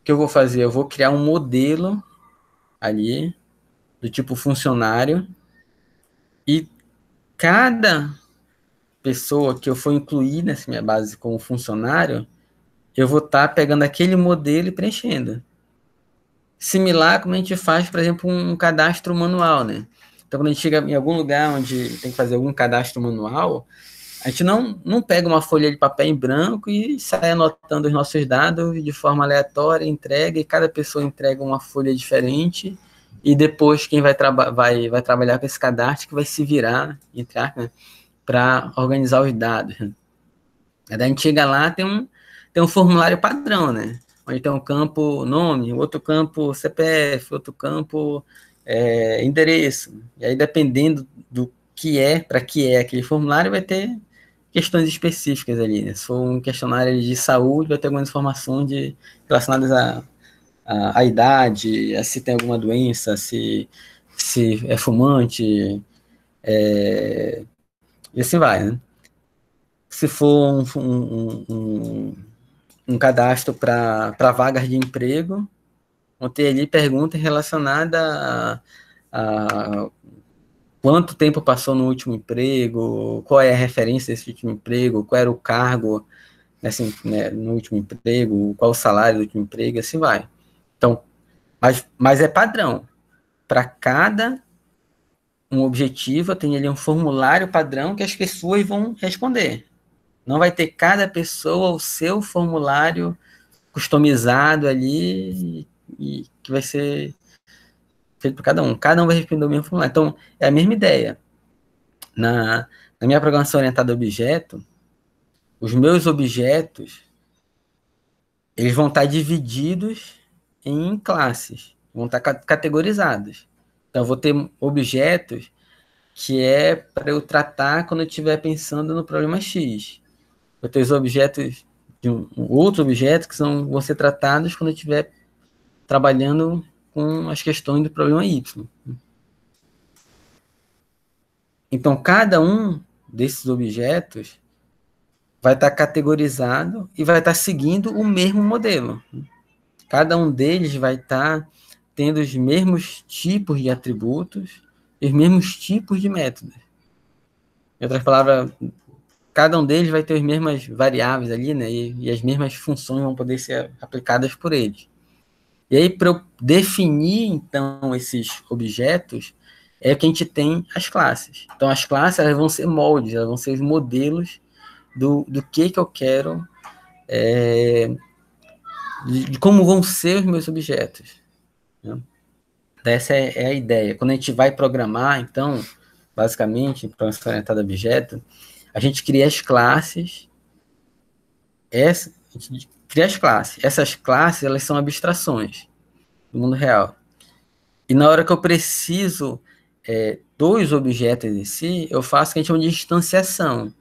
[SPEAKER 1] O que eu vou fazer? Eu vou criar um modelo ali, do tipo funcionário, e cada pessoa que eu for incluir nessa minha base como funcionário, eu vou estar pegando aquele modelo e preenchendo. Similar como a gente faz, por exemplo, um cadastro manual, né? Então, quando a gente chega em algum lugar onde tem que fazer algum cadastro manual, a gente não pega uma folha de papel em branco e sai anotando os nossos dados de forma aleatória, entrega, e cada pessoa entrega uma folha diferente, e depois quem vai trabalhar com esse cadastro que vai se virar, né, para organizar os dados. Né? Daí a gente chega lá, tem um formulário padrão, né? Onde tem um campo nome, outro campo CPF, outro campo endereço. E aí, dependendo do que para que é aquele formulário, vai ter questões específicas ali. Né? Se for um questionário de saúde, vai ter algumas informações relacionadas à idade, a se tem alguma doença, se é fumante, e assim vai, né? Se for um cadastro para vagas de emprego, vão ter ali perguntas relacionadas a quanto tempo passou no último emprego, qual é a referência desse último emprego, qual era o cargo né, no último emprego, qual o salário do último emprego, assim vai. Então, mas é padrão. Para cada um objetivo, tem ali um formulário padrão que as pessoas vão responder. Não vai ter cada pessoa o seu formulário customizado ali e que vai ser feito por cada um. Cada um vai responder o mesmo formulário. Então, é a mesma ideia. Na minha programação orientada a objeto, os meus objetos, eles vão estar divididos em classes, vão estar categorizados. Então, eu vou ter objetos que é para eu tratar quando eu estiver pensando no problema X. Vou ter os objetos de outro objeto que vão ser tratados quando eu estiver trabalhando com as questões do problema Y. Então, cada um desses objetos vai estar categorizado e vai estar seguindo o mesmo modelo. Cada um deles vai estar tendo os mesmos tipos de atributos e os mesmos tipos de métodos. Em outras palavras, cada um deles vai ter as mesmas variáveis ali, né? E as mesmas funções vão poder ser aplicadas por eles. E aí, para eu definir, então, esses objetos, é que a gente tem as classes. Então, as classes elas vão ser moldes, elas vão ser os modelos do que eu quero, de como vão ser os meus objetos. Né? Essa é a ideia. Quando a gente vai programar, então, basicamente, programação orientada a objeto, a gente cria as classes a gente cria as classes. Essas classes, elas são abstrações do mundo real. E na hora que eu preciso dos objetos em si, eu faço o que a gente chama de instanciação.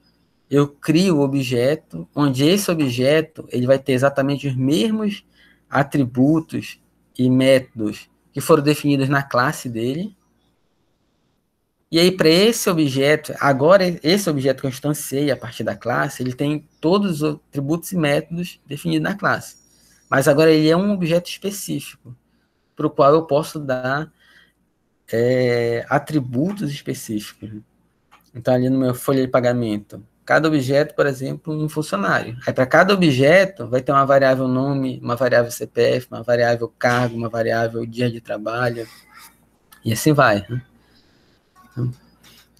[SPEAKER 1] Eu crio o objeto, onde esse objeto ele vai ter exatamente os mesmos atributos e métodos que foram definidos na classe dele. E aí, para esse objeto, agora esse objeto que eu instanciei a partir da classe, ele tem todos os atributos e métodos definidos na classe. Mas agora ele é um objeto específico, para o qual eu posso dar atributos específicos. Então, ali no meu folha de pagamento, cada objeto, por exemplo, um funcionário. Aí, para cada objeto, vai ter uma variável nome, uma variável CPF, uma variável cargo, uma variável dia de trabalho, e assim vai. Né?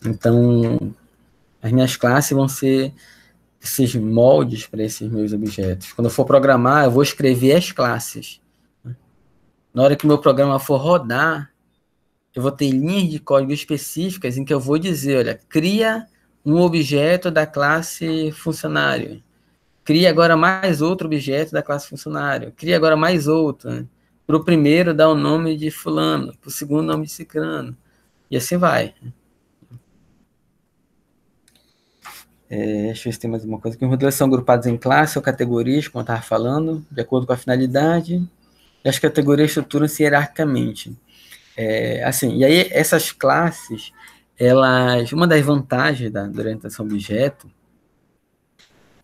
[SPEAKER 1] Então, as minhas classes vão ser esses moldes para esses meus objetos. Quando eu for programar, eu vou escrever as classes. Na hora que o meu programa for rodar, eu vou ter linhas de código específicas em que eu vou dizer, olha, cria um objeto da classe funcionário. Cria agora mais outro objeto da classe funcionário. Cria agora mais outro. Né? Para o primeiro, dá o nome de fulano. Para o segundo, nome de ciclano. E assim vai. Deixa eu ver se tem mais uma coisa aqui. Os modelos são agrupados em classes ou categorias, como eu estava falando, de acordo com a finalidade. E as categorias estruturam-se hierarquicamente. Assim, e aí essas classes, uma das vantagens da orientação objeto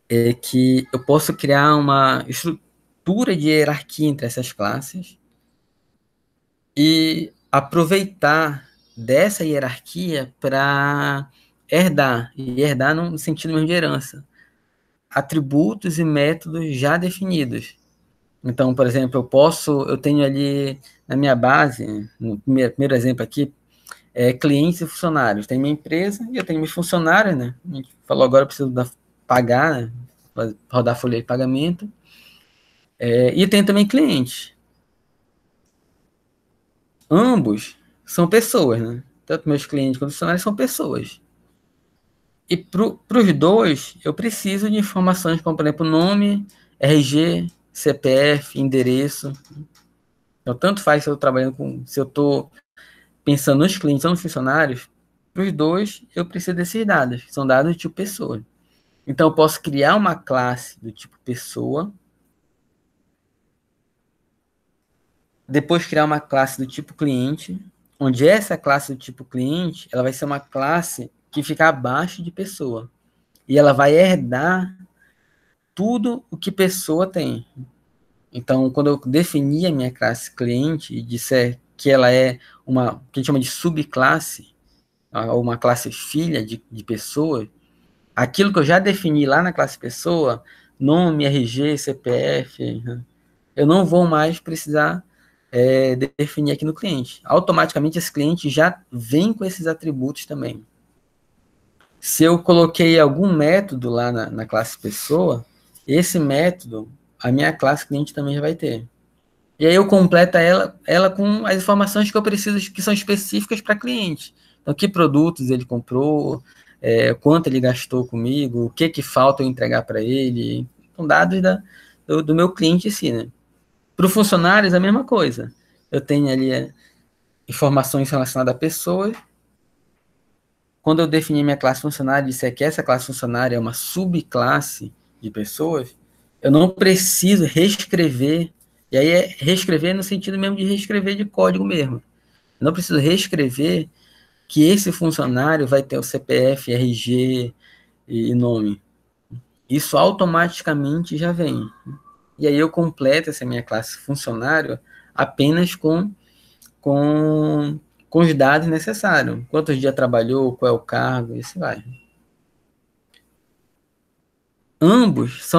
[SPEAKER 1] é que eu posso criar uma estrutura de hierarquia entre essas classes e aproveitar dessa hierarquia para herdar, e herdar no sentido mesmo de herança, atributos e métodos já definidos. Então, por exemplo, eu tenho ali na minha base, no primeiro exemplo aqui, clientes e funcionários. Tem minha empresa e eu tenho meus funcionários, né? A gente falou agora, eu preciso pagar, né? Rodar a folha de pagamento. E tem também clientes. Ambos são pessoas, né? Tanto meus clientes quanto funcionários são pessoas. E para os dois, eu preciso de informações como, por exemplo, nome, RG, CPF, endereço. Então, tanto faz se eu estou trabalhando se eu estou pensando nos clientes ou nos funcionários, para os dois, eu preciso desses dados, que são dados do tipo pessoa. Então, eu posso criar uma classe do tipo pessoa, depois criar uma classe do tipo cliente, onde essa classe do tipo cliente, ela vai ser uma classe que fica abaixo de pessoa. E ela vai herdar tudo o que pessoa tem. Então, quando eu definir a minha classe cliente e disser que ela é uma, que a gente chama de subclasse, ou uma classe filha de pessoa, aquilo que eu já defini lá na classe pessoa, nome, RG, CPF, eu não vou mais precisar definir aqui no cliente. Automaticamente esse cliente já vem com esses atributos também. Se eu coloquei algum método lá na classe pessoa, esse método, a minha classe cliente também já vai ter. E aí eu completo ela com as informações que eu preciso, que são específicas para cliente. Então, que produtos ele comprou, quanto ele gastou comigo, o que falta eu entregar para ele. São dados do meu cliente em si, né? Para os funcionários, a mesma coisa. Eu tenho ali informações relacionadas a pessoas. Quando eu definir minha classe funcionária e disser que essa classe funcionária é uma subclasse de pessoas, eu não preciso reescrever. E aí é reescrever no sentido mesmo de reescrever de código mesmo. Eu não preciso reescrever que esse funcionário vai ter o CPF, RG e nome. Isso automaticamente já vem. E aí eu completo essa minha classe funcionário apenas com os dados necessários. Quantos dias trabalhou, qual é o cargo, e assim vai. Ambos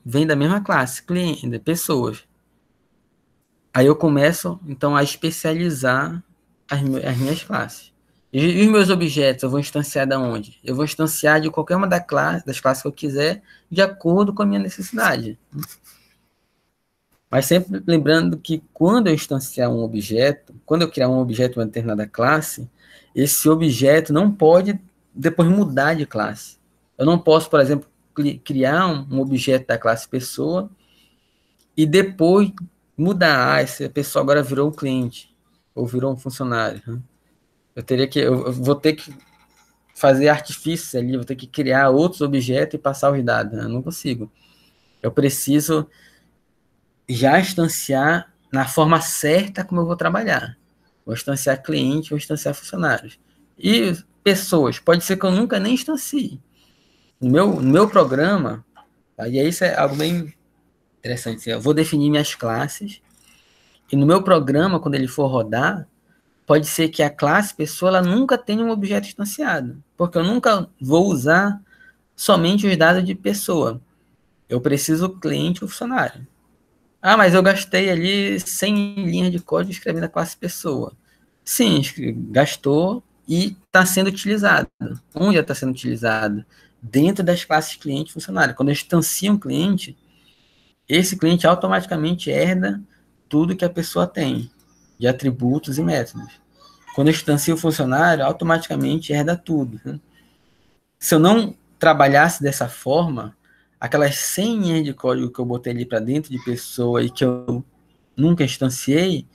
[SPEAKER 1] vêm da mesma classe, cliente, pessoas. Aí eu começo, então, a especializar as minhas classes. E os meus objetos, eu vou instanciar da onde? Eu vou instanciar de qualquer uma das classes que eu quiser, de acordo com a minha necessidade. Mas sempre lembrando que quando eu instanciar um objeto, quando eu criar um objeto de uma determinada classe, esse objeto não pode depois mudar de classe. Eu não posso, por exemplo, criar um objeto da classe pessoa e depois mudar. Essa pessoa agora virou um cliente ou virou um funcionário. Né? Eu vou ter que fazer artifícios ali, vou ter que criar outros objetos e passar os dados. Né? Eu não consigo. Eu preciso já instanciar na forma certa como eu vou trabalhar. Vou instanciar cliente, vou instanciar funcionários. E pessoas, pode ser que eu nunca nem instancie. No meu programa, e aí isso é algo bem interessante. Eu vou definir minhas classes, e no meu programa, quando ele for rodar, pode ser que a classe pessoa ela nunca tenha um objeto instanciado, porque eu nunca vou usar somente os dados de pessoa. Eu preciso cliente ou funcionário. Ah, mas eu gastei ali 100 linhas de código escrevendo a classe pessoa. Sim, gastou e está sendo utilizado. Onde está sendo utilizado? Dentro das classes cliente e funcionário. Quando eu instancio um cliente, esse cliente automaticamente herda tudo que a pessoa tem, de atributos e métodos. Quando eu instancio o funcionário, automaticamente herda tudo. Né? Se eu não trabalhasse dessa forma, aquelas 100 linhas de código que eu botei ali para dentro de pessoa e que eu nunca instanciei,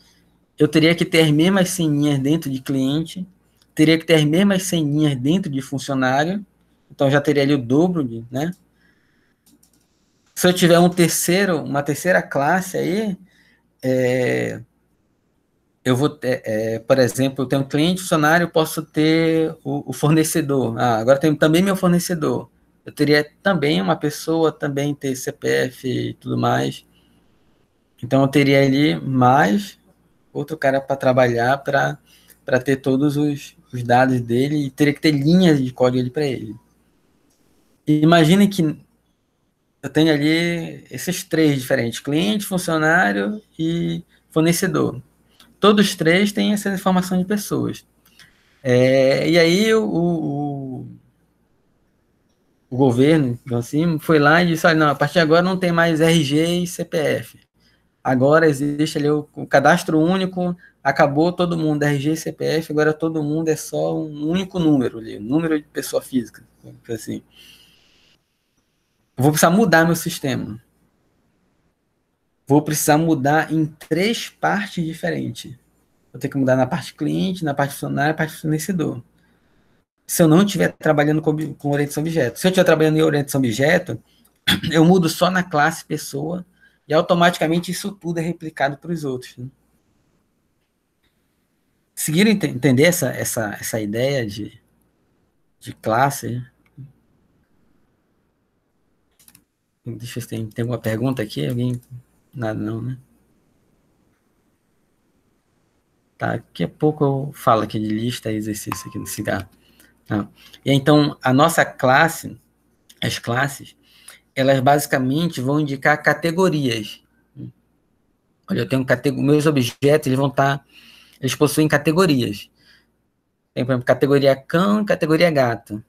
[SPEAKER 1] eu teria que ter as mesmas 100 linhas dentro de cliente, teria que ter as mesmas 100 linhas dentro de funcionário, então já teria ali o dobro, né? Se eu tiver uma terceira classe aí, eu vou ter, por exemplo, eu tenho um cliente, funcionário, eu posso ter o fornecedor. Ah, agora tem também meu fornecedor. Eu teria também uma pessoa, também ter CPF e tudo mais. Então eu teria ali mais outro cara para trabalhar para ter todos os dados dele e teria que ter linhas de código ali para ele. E imagine que eu tenho ali esses três diferentes: cliente, funcionário e fornecedor. Todos os três têm essa informação de pessoas. E aí o governo, então, assim, foi lá e disse: olha, não, a partir de agora não tem mais RG e CPF. Agora existe ali o cadastro único, acabou todo mundo, RG e CPF, agora todo mundo é só um único número ali, número de pessoa física. Assim. Vou precisar mudar meu sistema. Vou precisar mudar em 3 partes diferentes. Vou ter que mudar na parte cliente, na parte funcionário e na parte fornecedor. Se eu não estiver trabalhando com orientação objeto. Se eu estiver trabalhando em orientação objeto, eu mudo só na classe pessoa e automaticamente isso tudo é replicado para os outros. Né? Conseguiram entender essa ideia de classe? Deixa eu ver se tem alguma pergunta aqui. Alguém? Nada não, né? Tá, daqui a pouco eu falo aqui de lista e exercício aqui no cigarro. Tá. E então, a nossa classe, as classes, elas basicamente vão indicar categorias. Olha, eu tenho meus objetos, eles possuem categorias. Tem, por exemplo, categoria cão e categoria gato.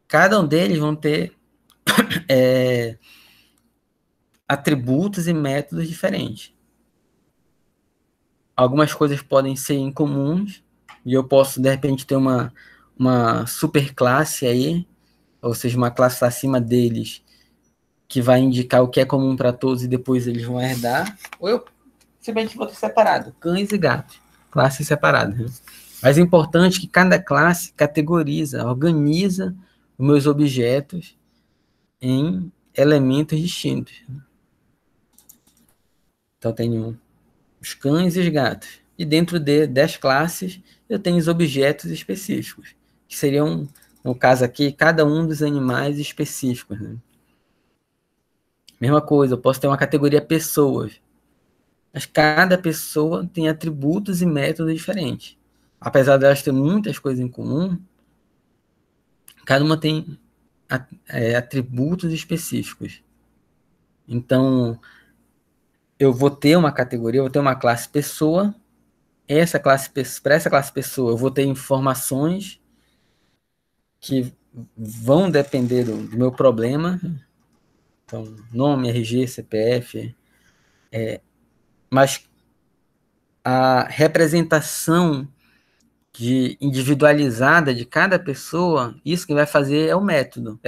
[SPEAKER 1] Cada um deles vão ter atributos e métodos diferentes. Algumas coisas podem ser incomuns, e eu posso, de repente, ter uma super classe aí, ou seja, uma classe acima deles, que vai indicar o que é comum para todos e depois eles vão herdar, ou eu simplesmente vou ter separado, cães e gatos, classes separadas. Né? Mas é importante que cada classe categoriza, organiza os meus objetos em elementos distintos. Então, tenho os cães e os gatos. E dentro das classes, eu tenho os objetos específicos, que seriam, no caso aqui, cada um dos animais específicos. Né? Mesma coisa, eu posso ter uma categoria pessoas, mas cada pessoa tem atributos e métodos diferentes. Apesar de elas ter muitas coisas em comum, cada uma tem atributos específicos. Então, eu vou ter uma categoria, eu vou ter uma classe pessoa, para essa classe pessoa, eu vou ter informações que vão depender do meu problema, então, nome, RG, CPF, mas a representação de individualizada de cada pessoa, isso que vai fazer é o método.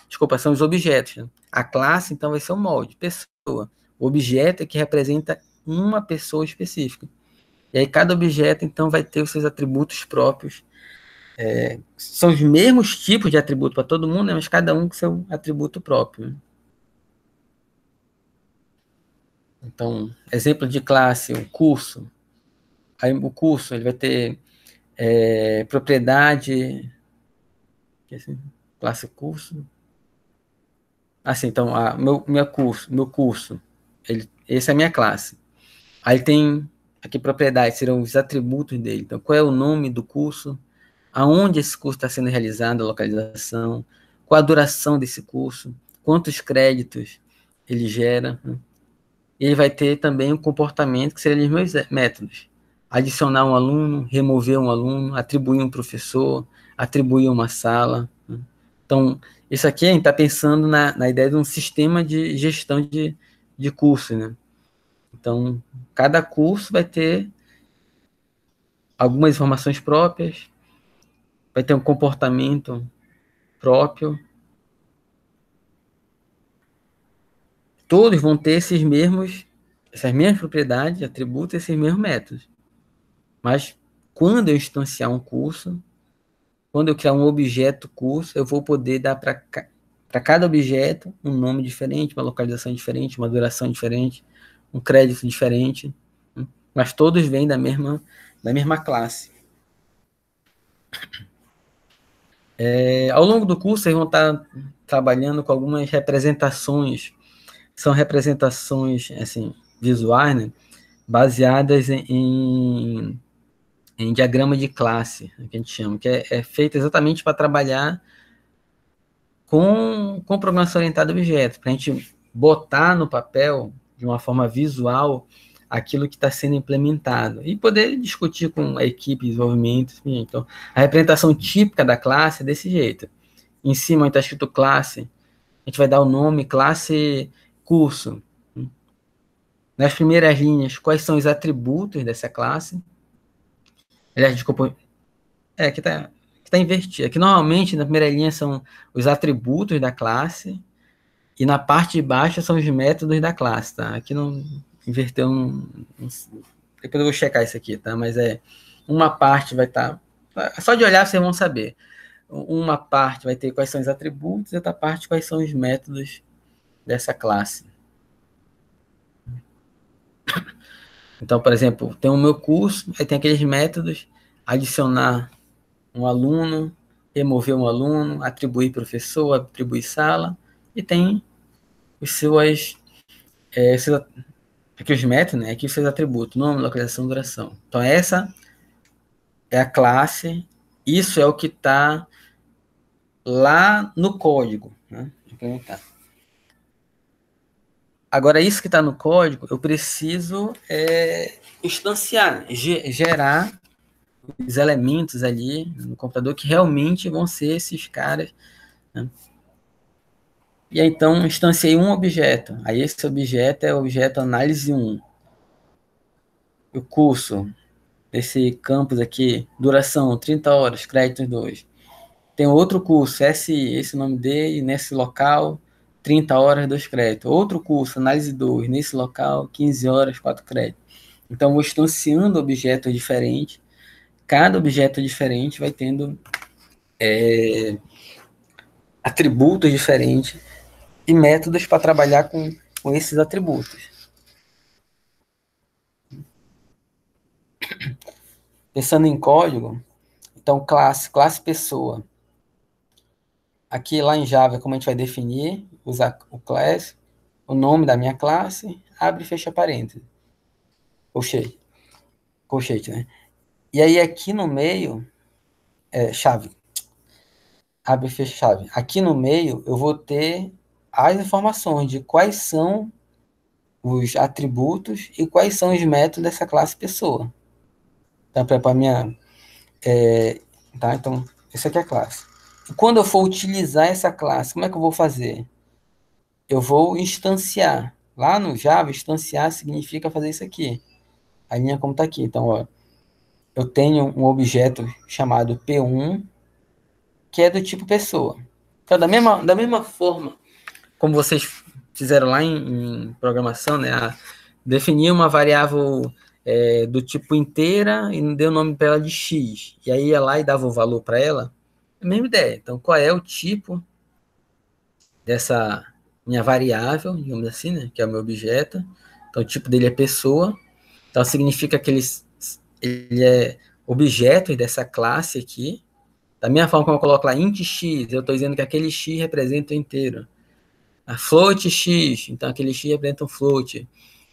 [SPEAKER 1] Desculpa, são os objetos. Né? A classe, então, vai ser o molde, pessoa. O objeto é que representa uma pessoa específica. E aí cada objeto, então, vai ter os seus atributos próprios. São os mesmos tipos de atributo para todo mundo, né? Mas cada um com seu atributo próprio. Né? Então, exemplo de classe, o curso. Aí, o curso ele vai ter propriedade, classe curso. Assim, então, meu curso, essa é a minha classe. Aí tem aqui propriedades, serão os atributos dele. Então, qual é o nome do curso? Aonde esse curso está sendo realizado, a localização, qual a duração desse curso, quantos créditos ele gera. Né? E ele vai ter também um comportamento que seriam os meus métodos. Adicionar um aluno, remover um aluno, atribuir um professor, atribuir uma sala. Né? Então, isso aqui a gente está pensando na ideia de um sistema de gestão de curso, né? Então, cada curso vai ter algumas informações próprias, vai ter um comportamento próprio. Todos vão ter essas mesmas propriedades, atributos, esses mesmos métodos. Mas quando eu instanciar um curso, quando eu criar um objeto curso, eu vou poder dar para cada objeto um nome diferente, uma localização diferente, uma duração diferente, um crédito diferente, né? Mas todos vêm da mesma classe. Ao longo do curso, vocês vão estar trabalhando com algumas representações, são representações assim, visuais, né? Baseadas em diagrama de classe, que a gente chama, que é feito exatamente para trabalhar com programação orientada a objetos, para a gente botar no papel, de uma forma visual, aquilo que está sendo implementado e poder discutir com a equipe de desenvolvimento. Enfim. Então, a representação típica da classe é desse jeito. Em cima está escrito classe, a gente vai dar o nome classe curso. Nas primeiras linhas, quais são os atributos dessa classe? Aliás, desculpa, aqui tá invertido. Aqui normalmente na primeira linha são os atributos da classe e na parte de baixo são os métodos da classe, tá? Aqui não inverteu depois eu vou checar isso aqui, tá? Mas uma parte vai estar só de olhar vocês vão saber. Uma parte vai ter quais são os atributos e outra parte quais são os métodos dessa classe. Então, por exemplo, tem o meu curso, aí tem aqueles métodos, adicionar um aluno, remover um aluno, atribuir professor, atribuir sala, e tem os seus aqui os métodos, né? Aqui os seus atributos, nome, localização, duração. Então, essa é a classe, isso é o que está lá no código, né? Agora, isso que está no código, eu preciso instanciar, gerar os elementos ali no computador que realmente vão ser esses caras, né? E aí, então, instanciei um objeto. Aí, esse objeto é o objeto análise 1. O curso desse campus aqui, duração 30 horas, créditos 2. Tem outro curso, esse nome dele, nesse local, 30 horas, 2 créditos. Outro curso, análise 2, nesse local, 15 horas, 4 créditos. Então, vou instanciando objetos diferentes. Cada objeto diferente vai tendo atributos diferentes e métodos para trabalhar com esses atributos. Pensando em código, então classe pessoa. Aqui lá em Java, como a gente vai definir, usar o class, o nome da minha classe, abre e fecha parênteses. Colchete, né? E aí aqui no meio, chave. Abre e fecha chave. Aqui no meio eu vou ter as informações de quais são os atributos e quais são os métodos dessa classe pessoa. Então, para minha... tá? Então, essa aqui é a classe. E quando eu for utilizar essa classe, como é que eu vou fazer? Eu vou instanciar. Lá no Java, instanciar significa fazer isso aqui. A linha como está aqui. Então, ó, eu tenho um objeto chamado P1, que é do tipo pessoa. Então, da mesma forma como vocês fizeram lá em programação, né, definir uma variável do tipo inteira e deu o nome para ela de x, e aí ia lá e dava o valor para ela, é a mesma ideia. Então, qual é o tipo dessa minha variável, digamos assim, né, que é o meu objeto? Então, o tipo dele é pessoa, então significa que ele é objeto dessa classe aqui. Da mesma forma como eu coloco lá int x, eu estou dizendo que aquele x representa o inteiro. A float x, então aquele x representa um float.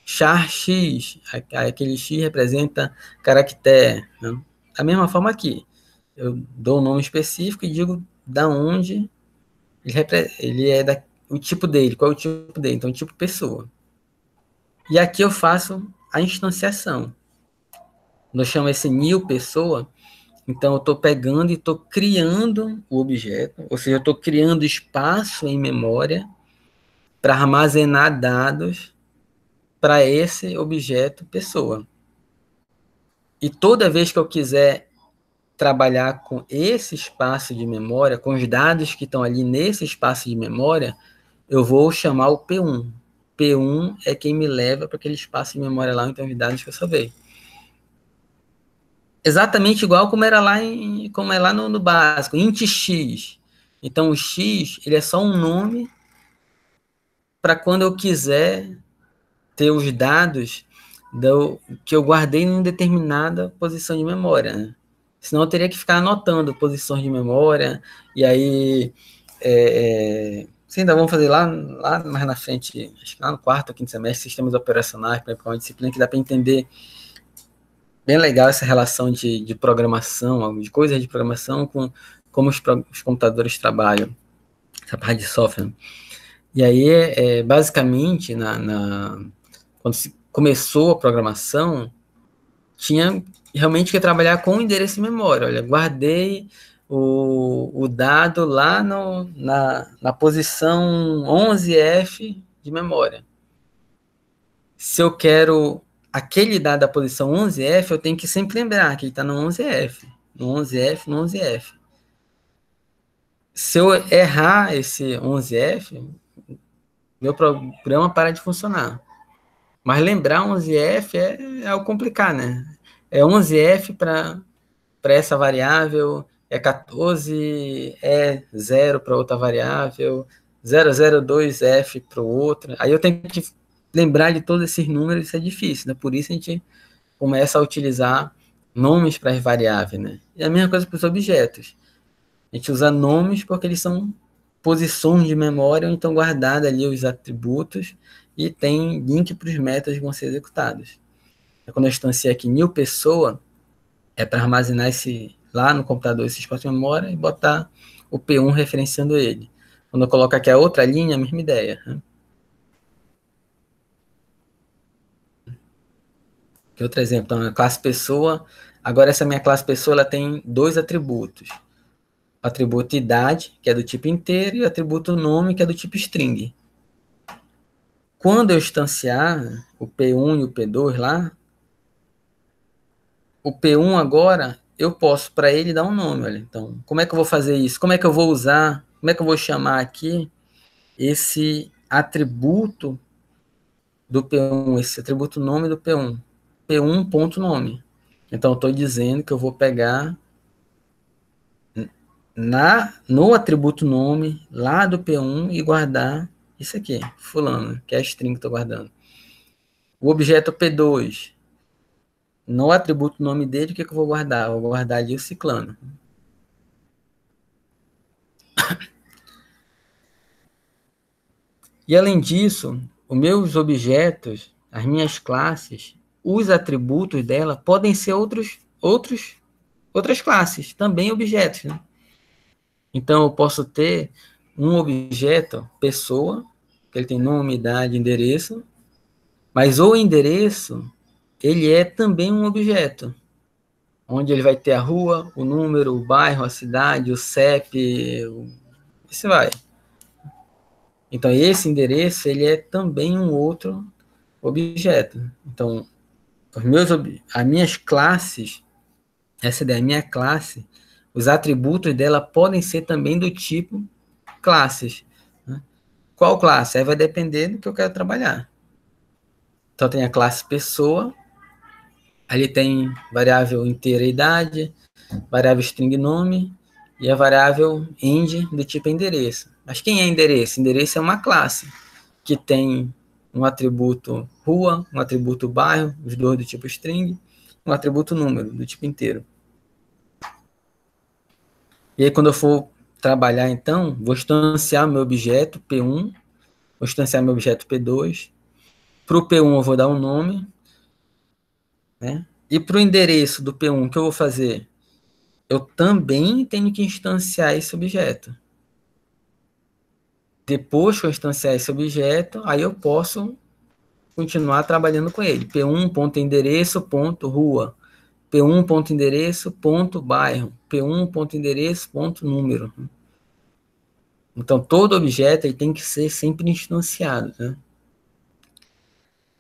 [SPEAKER 1] Char x, aquele x representa caractere. Né? Da mesma forma aqui, eu dou um nome específico e digo da onde ele é o tipo dele, qual é o tipo dele, então tipo pessoa. E aqui eu faço a instanciação. Quando eu chamo esse new pessoa, então eu estou pegando e estou criando o objeto, ou seja, eu estou criando espaço em memória para armazenar dados para esse objeto pessoa. E toda vez que eu quiser trabalhar com esse espaço de memória, com os dados que estão ali nesse espaço de memória, eu vou chamar o P1. P1 é quem me leva para aquele espaço de memória lá, então os dados que eu salvei. Exatamente igual como era lá, como é lá no básico, int x. Então o x ele é só um nome para quando eu quiser ter os dados que eu guardei em determinada posição de memória. Né? Senão eu teria que ficar anotando posições de memória, e aí ainda vamos fazer lá mais na frente, acho que lá no quarto ou quinto semestre, sistemas operacionais, para uma disciplina que dá para entender bem legal essa relação de programação, de coisas de programação com como os computadores trabalham, essa parte de software. E aí, basicamente, quando se começou a programação, tinha realmente que trabalhar com o endereço de memória. Olha, guardei o dado lá na posição 11F de memória. Se eu quero aquele dado da posição 11F, eu tenho que sempre lembrar que ele está no 11F, no 11F, no 11F. Se eu errar esse 11F, meu programa para de funcionar. Mas lembrar 11F é o complicar, né? É 11F para essa variável, é 14, é 0 para outra variável, 002F para outra. Aí eu tenho que lembrar de todos esses números, isso é difícil, né? Por isso a gente começa a utilizar nomes para as variáveis, né? E a mesma coisa para os objetos. A gente usa nomes porque eles são posições de memória, ou então guardada ali os atributos e tem link para os métodos que vão ser executados. Quando eu instanciei aqui new pessoa, é para armazenar lá no computador esse espaço de memória e botar o P1 referenciando ele. Quando eu coloco aqui a outra linha, a mesma ideia. Né? Aqui outro exemplo, então, a classe pessoa. Agora, essa minha classe pessoa ela tem dois atributos. O atributo idade, que é do tipo inteiro, e o atributo nome, que é do tipo string. Quando eu instanciar o P1 e o P2 lá, o P1 agora, eu posso para ele dar um nome. Olha. Então, como é que eu vou fazer isso? Como é que eu vou usar? Como é que eu vou chamar aqui esse atributo do P1, esse atributo nome do P1? P1.nome. Então, eu estou dizendo que eu vou pegar no atributo nome lá do P1 e guardar isso aqui, fulano, que é a string que estou guardando. O objeto P2, no atributo nome dele, o que eu vou guardar? Eu vou guardar ali o ciclano. E além disso, os meus objetos, as minhas classes, os atributos dela podem ser outras classes, também objetos. Né? Então, eu posso ter um objeto, pessoa, que ele tem nome, idade, endereço, mas o endereço, ele é também um objeto, onde ele vai ter a rua, o número, o bairro, a cidade, o CEP, isso vai. Então, esse endereço, ele é também um outro objeto. Então, as minhas classes essa ideia, a minha classe, os atributos dela podem ser também do tipo classes. Né? Qual classe? Aí vai depender do que eu quero trabalhar. Então tem a classe pessoa, ali tem variável inteira idade, variável string nome e a variável end do tipo endereço. Mas quem é endereço? Endereço é uma classe que tem um atributo rua, um atributo bairro, os dois do tipo string, um atributo número do tipo inteiro. E aí quando eu for trabalhar então, vou instanciar meu objeto P1, vou instanciar meu objeto P2. Para o P1 eu vou dar um nome, né? E para o endereço do P1, o que eu vou fazer? Eu também tenho que instanciar esse objeto. Depois que eu instanciar esse objeto, aí eu posso continuar trabalhando com ele. P1.endereço.rua, P1.endereço.bairro, P1.endereço.número. Então, todo objeto ele tem que ser sempre instanciado. Né?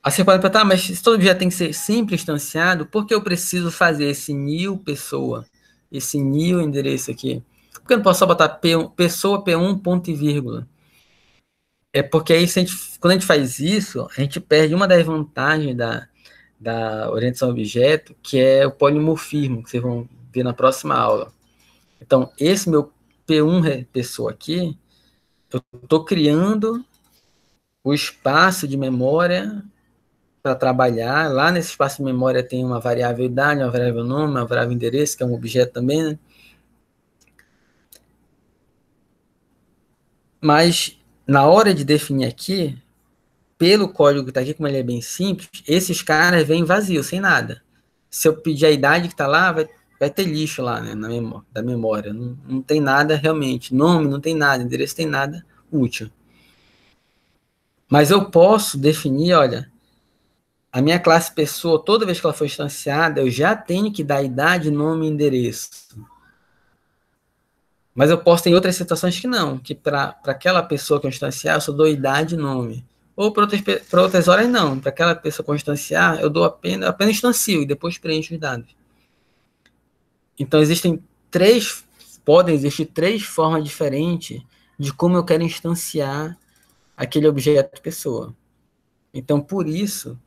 [SPEAKER 1] Aí você pode perguntar, mas se todo objeto tem que ser sempre instanciado, por que eu preciso fazer esse new pessoa, esse new endereço aqui? Por que eu não posso só botar pessoa P1 ponto e vírgula? É porque aí, quando a gente faz isso, a gente perde uma das vantagens da orientação a objeto, que é o polimorfismo, que vocês vão ver na próxima aula. Então, esse meu P1 pessoa aqui, eu estou criando o espaço de memória para trabalhar. Lá nesse espaço de memória tem uma variável idade, uma variável nome, uma variável endereço, que é um objeto também, né? Mas, na hora de definir aqui, pelo código que está aqui, como ele é bem simples, esses caras vêm vazios, sem nada. Se eu pedir a idade que está lá, vai ter lixo lá, né, da memória. Não tem nada realmente. Nome não tem nada, endereço tem nada útil. Mas eu posso definir, olha, a minha classe pessoa, toda vez que ela for instanciada, eu já tenho que dar idade, nome e endereço. Mas eu posso ter outras situações que não, que para aquela pessoa que eu instanciar, eu só dou idade e nome. Ou para outras horas, não. Para aquela pessoa que eu instanciar, eu dou apenas instancio e depois preencho os dados. Então, podem existir três formas diferentes de como eu quero instanciar aquele objeto pessoa. Então, por isso,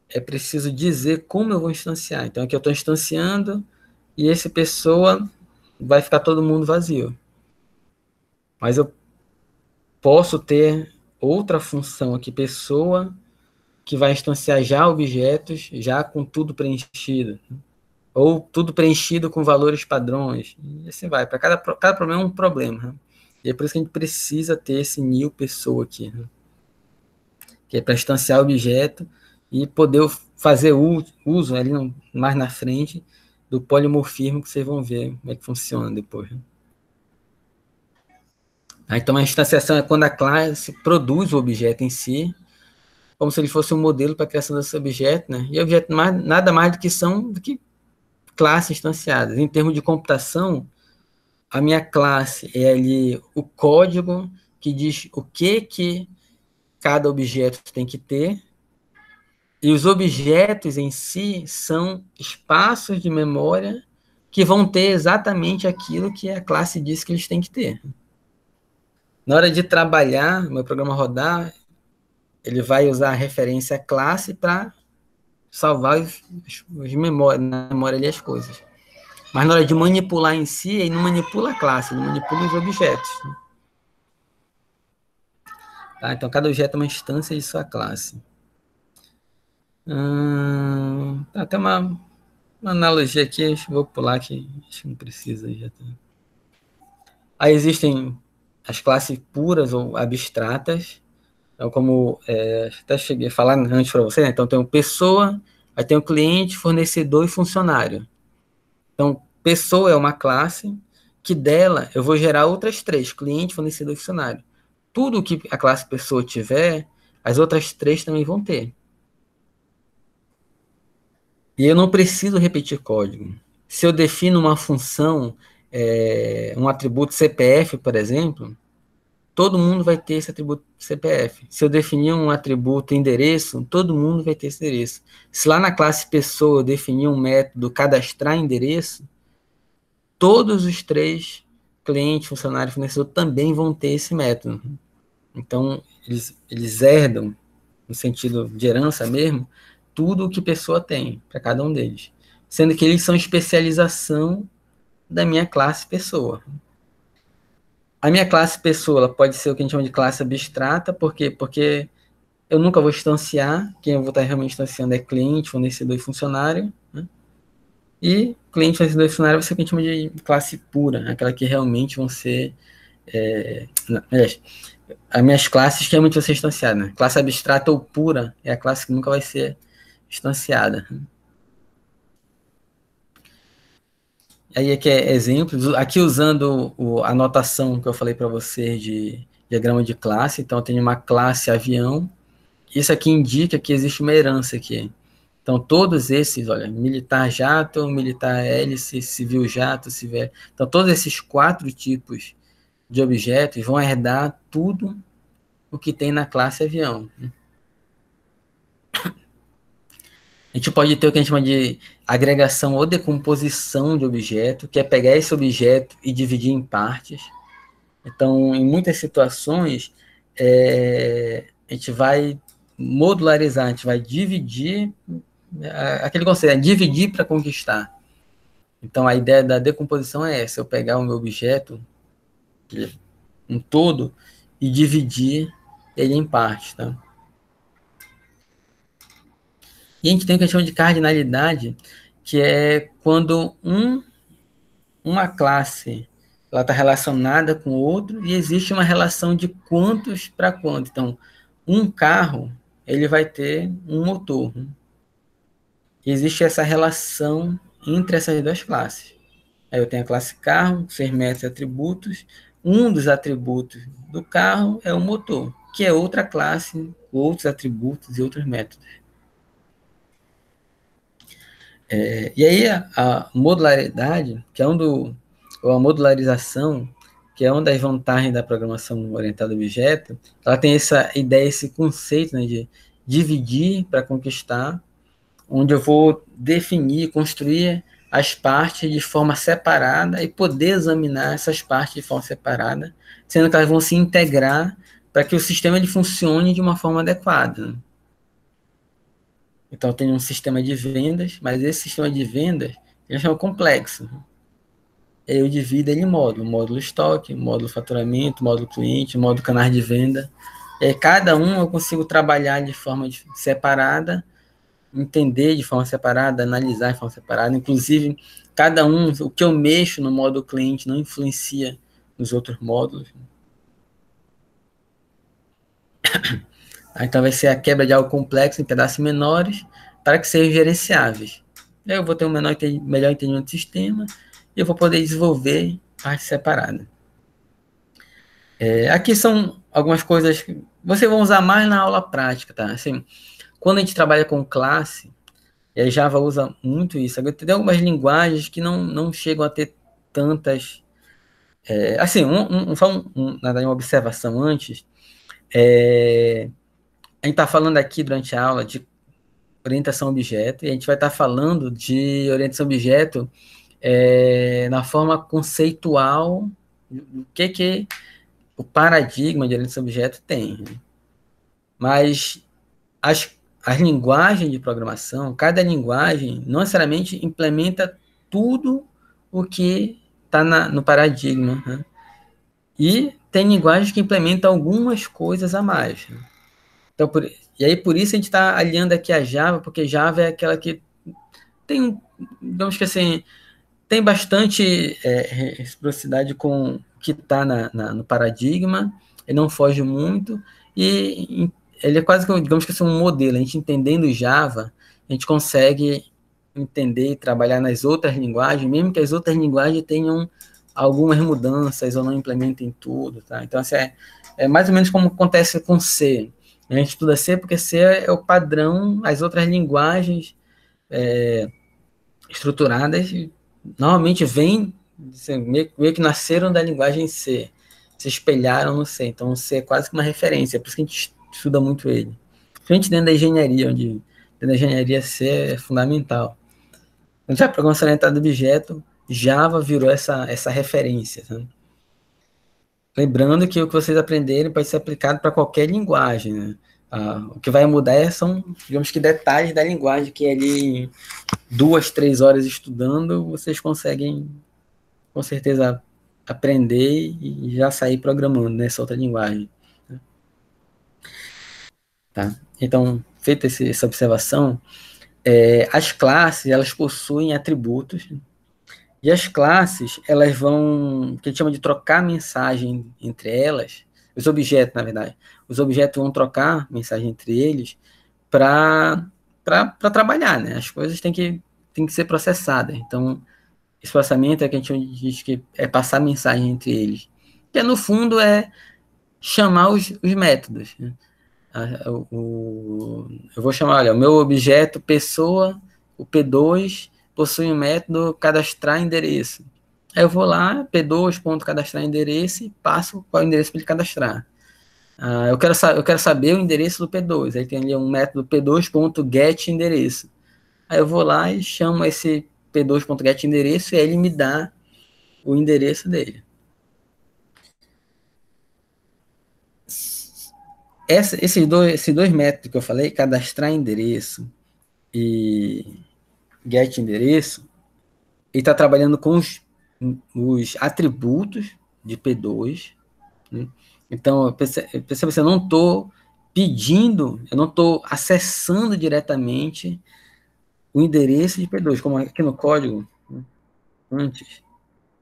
[SPEAKER 1] é preciso dizer como eu vou instanciar. Então, aqui eu estou instanciando e esse pessoa vai ficar todo mundo vazio. Mas eu posso ter outra função aqui, pessoa, que vai instanciar já objetos, já com tudo preenchido. Ou tudo preenchido com valores padrões. E assim vai. Para cada problema é um problema. Né? E é por isso que a gente precisa ter esse new pessoa aqui. Né? Que é para instanciar o objeto e poder fazer uso ali mais na frente do polimorfismo, que vocês vão ver como é que funciona depois. Né? Então, a instanciação é quando a classe produz o objeto em si, como se ele fosse um modelo para a criação desse objeto, né? E objeto nada mais do que classes instanciadas. Em termos de computação, a minha classe é ali o código que diz o que cada objeto tem que ter, e os objetos em si são espaços de memória que vão ter exatamente aquilo que a classe diz que eles têm que ter. Na hora de trabalhar, meu programa rodar, ele vai usar a referência classe para salvar na memória ali as coisas. Mas na hora de manipular em si, ele não manipula a classe, ele manipula os objetos. Tá? Então, cada objeto é uma instância de sua classe. Tem uma analogia aqui, vou pular que acho que não precisa. Já tá. Aí existem as classes puras ou abstratas. Então, como até cheguei a falar antes para você, né? Então tem o pessoa, aí tem o cliente, fornecedor e funcionário. Então, pessoa é uma classe que dela eu vou gerar outras três, cliente, fornecedor e funcionário. Tudo que a classe pessoa tiver, as outras três também vão ter. E eu não preciso repetir código. Se eu defino uma função, um atributo CPF, por exemplo, todo mundo vai ter esse atributo CPF. Se eu definir um atributo endereço, todo mundo vai ter esse endereço. Se lá na classe pessoa eu definir um método cadastrar endereço, todos os 3, cliente, funcionário, fornecedor, também vão ter esse método. Então, eles herdam, no sentido de herança mesmo, tudo o que a pessoa tem, para cada um deles. Sendo que eles são especialização da minha classe pessoa. A minha classe pessoa ela pode ser o que a gente chama de classe abstrata, porque eu nunca vou instanciar, quem eu vou estar realmente instanciando é cliente, fornecedor e funcionário, né? E cliente, fornecedor e funcionário vai ser o que a gente chama de classe pura, aquela que realmente vão ser... as minhas classes que realmente vão ser instanciadas. Né? Classe abstrata ou pura é a classe que nunca vai ser instanciada. Aí aqui é exemplos, aqui usando a anotação que eu falei para vocês de diagrama de classe, então eu tenho uma classe avião, isso aqui indica que existe uma herança aqui. Então todos esses, olha, militar jato, militar hélice, civil jato, civil... Então todos esses 4 tipos de objetos vão herdar tudo o que tem na classe avião. A gente pode ter o que a gente chama de agregação ou decomposição de objeto, que é pegar esse objeto e dividir em partes. Então, em muitas situações, a gente vai modularizar, a gente vai dividir, aquele conceito, dividir para conquistar. Então, a ideia da decomposição é essa, eu pegar o meu objeto, um todo, e dividir ele em partes, tá? E a gente tem o que a gente chama de cardinalidade, que é quando uma classe ela está relacionada com outro e existe uma relação de quantos para quanto. Então, um carro ele vai ter um motor. Existe essa relação entre essas 2 classes. Aí eu tenho a classe carro, 6 metros de atributos. Um dos atributos do carro é o motor, que é outra classe, outros atributos e outros métodos. E aí a modularidade, que é ou a modularização, que é uma das vantagens da programação orientada a objeto, ela tem essa ideia, esse conceito, né, de dividir para conquistar, onde eu vou definir, construir as partes de forma separada e poder examinar essas partes de forma separada, sendo que elas vão se integrar para que o sistema ele funcione de uma forma adequada, né? Então, eu tenho um sistema de vendas, mas esse sistema de vendas ele chama complexo. Eu divido ele em módulo estoque, módulo faturamento, módulo cliente, módulo canais de venda. Cada um eu consigo trabalhar de forma separada, entender de forma separada, analisar de forma separada. Inclusive, cada um, o que eu mexo no módulo cliente não influencia nos outros módulos. Então, vai ser a quebra de algo complexo em pedaços menores para que sejam gerenciáveis. Aí eu vou ter um melhor entendimento do sistema e eu vou poder desenvolver parte separada. Aqui são algumas coisas que vocês vão usar mais na aula prática, tá? Assim, quando a gente trabalha com classe, a Java usa muito isso. Agora, tem algumas linguagens que não chegam a ter tantas... assim, uma observação antes. A gente está falando aqui durante a aula de orientação a objeto, e a gente vai estar falando de orientação a objeto na forma conceitual do que o paradigma de orientação a objeto tem. Mas as linguagens de programação, cada linguagem não necessariamente implementa tudo o que está no paradigma, né? E tem linguagens que implementam algumas coisas a mais, né? Então, e aí por isso a gente está alinhando aqui a Java, porque Java é aquela que tem, digamos que assim, tem bastante reciprocidade com o que está no paradigma, ele não foge muito, e ele é quase que, digamos que assim, um modelo. A gente entendendo Java, a gente consegue entender e trabalhar nas outras linguagens, mesmo que as outras linguagens tenham algumas mudanças ou não implementem tudo, tá? Então, assim, é mais ou menos como acontece com C. A gente estuda C porque C é o padrão, as outras linguagens estruturadas normalmente vêm, assim, meio que nasceram da linguagem C, se espelharam no C. Então, o C é quase que uma referência, é por isso que a gente estuda muito ele. Principalmente dentro da engenharia, onde dentro da engenharia C é fundamental. Então, já programação orientada a objeto Java virou essa referência. Né? Lembrando que o que vocês aprenderem pode ser aplicado para qualquer linguagem. Né? O que vai mudar são, digamos que, detalhes da linguagem, que ali 2, 3 horas estudando, vocês conseguem, com certeza, aprender e já sair programando nessa outra linguagem. Tá? Então, feita essa observação, as classes, elas possuem atributos, e as classes, elas vão, que a gente chama de trocar mensagem entre elas, os objetos, na verdade, os objetos vão trocar mensagem entre eles para trabalhar, né? As coisas têm que ser processadas. Então, esse processamento é que a gente diz que é passar mensagem entre eles, que no fundo é chamar os métodos. Né? Eu vou chamar, olha, o meu objeto pessoa, o P2, possui um método cadastrar endereço. Aí eu vou lá, P2.cadastrar endereço e passo qual é o endereço para ele cadastrar. Eu quero saber o endereço do P2. Aí tem ali um método P2.getEndereço. Aí eu vou lá e chamo esse P2.getEndereço e aí ele me dá o endereço dele. Esses dois métodos que eu falei, cadastrar endereço e get endereço, ele está trabalhando com os atributos de P2. Né? Então, perceba que eu não estou pedindo, eu não estou acessando diretamente o endereço de P2, como aqui no código, né? Antes.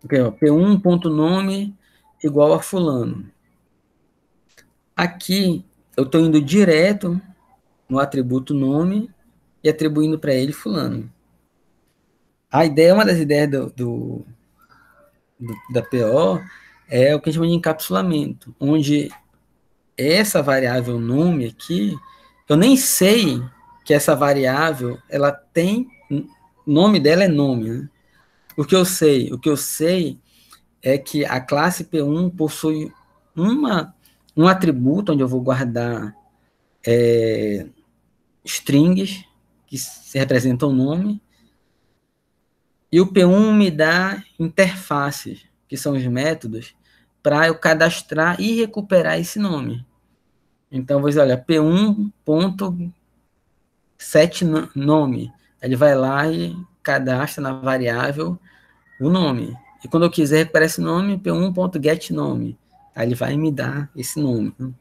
[SPEAKER 1] P1.nome igual a fulano. Aqui, eu estou indo direto no atributo nome e atribuindo para ele fulano. A ideia, uma das ideias da PO é o que a gente chama de encapsulamento, onde essa variável nome aqui, eu nem sei que essa variável, ela tem, o nome dela é nome, né? O que eu sei é que a classe P1 possui um atributo onde eu vou guardar strings que se representam o nome, e o P1 me dá interfaces, que são os métodos, para eu cadastrar e recuperar esse nome. Então, eu vou dizer, olha, P1.setNome. Ele vai lá e cadastra na variável o nome. E quando eu quiser recuperar esse nome, P1.getNome. Aí ele vai me dar esse nome. Então,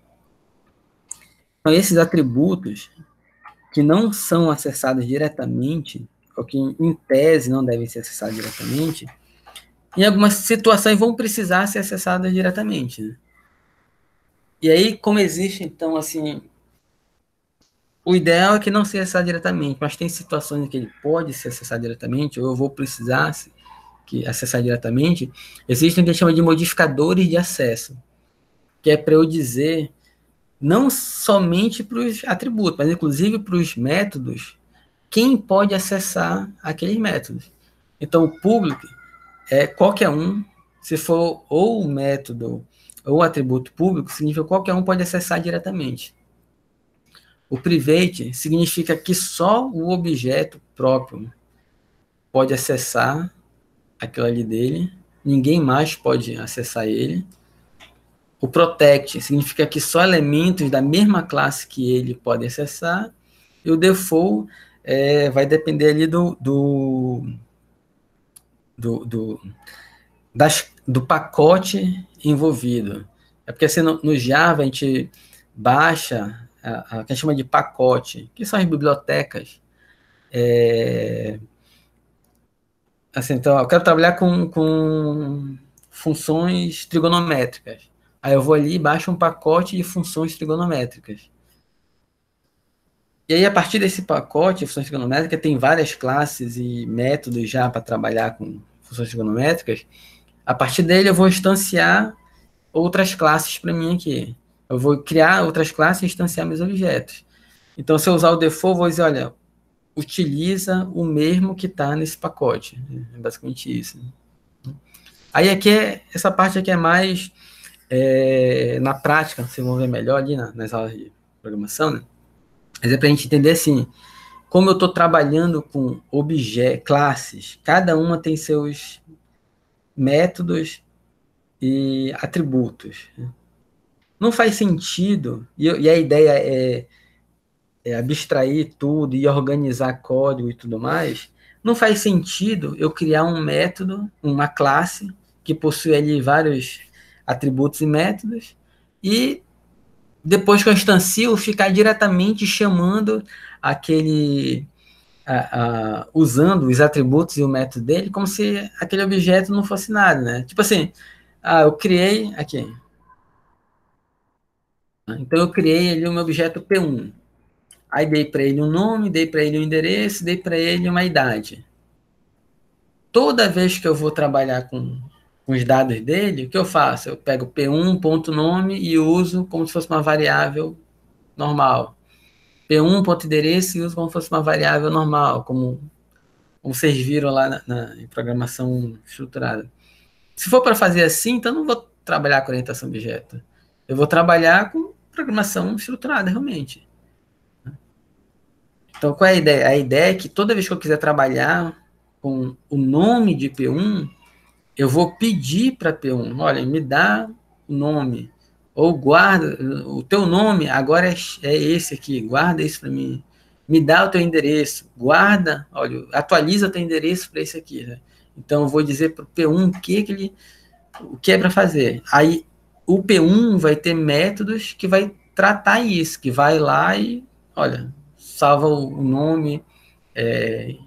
[SPEAKER 1] esses atributos que não são acessados diretamente, ou que em tese não devem ser acessados diretamente, em algumas situações vão precisar ser acessadas diretamente. Né? E aí, como existe, então, assim, o ideal é que não seja acessado diretamente, mas tem situações em que ele pode ser acessado diretamente, ou eu vou precisar acessar diretamente, existem o que a gente chama de modificadores de acesso, que é para eu dizer não somente para os atributos, mas inclusive para os métodos, quem pode acessar aqueles métodos. Então, o público é qualquer um, se for ou o método ou o atributo público, significa que qualquer um pode acessar diretamente. O private significa que só o objeto próprio pode acessar aquilo ali dele, ninguém mais pode acessar ele. O protect significa que só elementos da mesma classe que ele podem acessar. E o default vai depender ali do pacote envolvido. É porque assim, no Java a gente baixa que a gente chama de pacote, que são as bibliotecas. Assim, então, eu quero trabalhar com funções trigonométricas. Aí eu vou ali e baixo um pacote de funções trigonométricas. E aí, a partir desse pacote de funções trigonométricas, tem várias classes e métodos já para trabalhar com funções trigonométricas. A partir dele, eu vou instanciar outras classes para mim aqui. Eu vou criar outras classes e instanciar meus objetos. Então, se eu usar o default, eu vou dizer, olha, utiliza o mesmo que está nesse pacote. É basicamente isso. Aí aqui essa parte aqui é mais na prática, vocês vão ver melhor ali nas aulas de programação, né? Mas é para a gente entender assim, como eu estou trabalhando com objetos, classes, cada uma tem seus métodos e atributos. Não faz sentido, e a ideia é abstrair tudo e organizar código e tudo mais, não faz sentido eu criar um método, uma classe, que possui ali vários atributos e métodos, e depois que eu instancio, ficar diretamente chamando aquele, usando os atributos e o método dele, como se aquele objeto não fosse nada, né? Tipo assim, eu criei aqui. Então eu criei ali um objeto P1. Aí dei para ele um nome, dei para ele um endereço, dei para ele uma idade. Toda vez que eu vou trabalhar com os dados dele, o que eu faço? Eu pego P1.nome e uso como se fosse uma variável normal. P1.endereço e uso como se fosse uma variável normal, como vocês viram lá em programação estruturada. Se for para fazer assim, então eu não vou trabalhar com orientação a objeto. Eu vou trabalhar com programação estruturada, realmente. Então, qual é a ideia? A ideia é que toda vez que eu quiser trabalhar com o nome de P1, eu vou pedir para P1, olha, me dá o nome, ou guarda, o teu nome agora é esse aqui, guarda isso para mim. Me dá o teu endereço, guarda, olha, atualiza o teu endereço para esse aqui. Né? Então, eu vou dizer para o P1 o que é para fazer. Aí, o P1 vai ter métodos que vai tratar isso, que vai lá e, olha, salva o nome,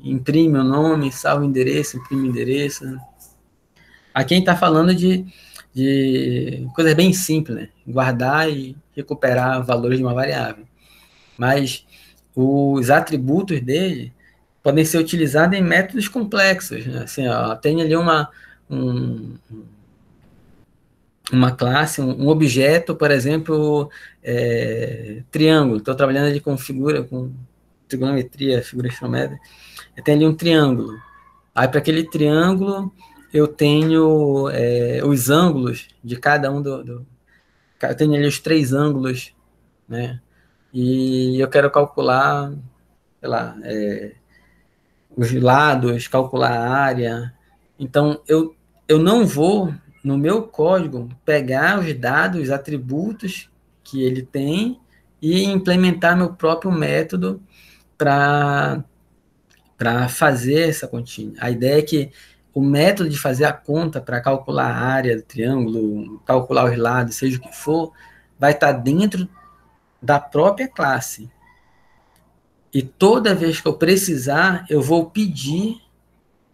[SPEAKER 1] imprime o nome, salva o endereço, imprime o endereço. Né? Aqui a gente está falando de coisas bem simples, né? Guardar e recuperar valores de uma variável. Mas os atributos dele podem ser utilizados em métodos complexos. Né? Assim, tem ali uma classe, um objeto, por exemplo, triângulo. Estou trabalhando ali com trigonometria, figura geométrica. Eu tenho ali um triângulo. Aí, para aquele triângulo, eu tenho os ângulos de cada um eu tenho ali os 3 ângulos, né? E eu quero calcular, sei lá, os lados, calcular a área. Então, eu não vou, no meu código, pegar os dados, os atributos que ele tem e implementar meu próprio método para fazer essa continha. A ideia é que o método de fazer a conta para calcular a área do triângulo, calcular os lados, seja o que for, vai estar dentro da própria classe. E toda vez que eu precisar, eu vou pedir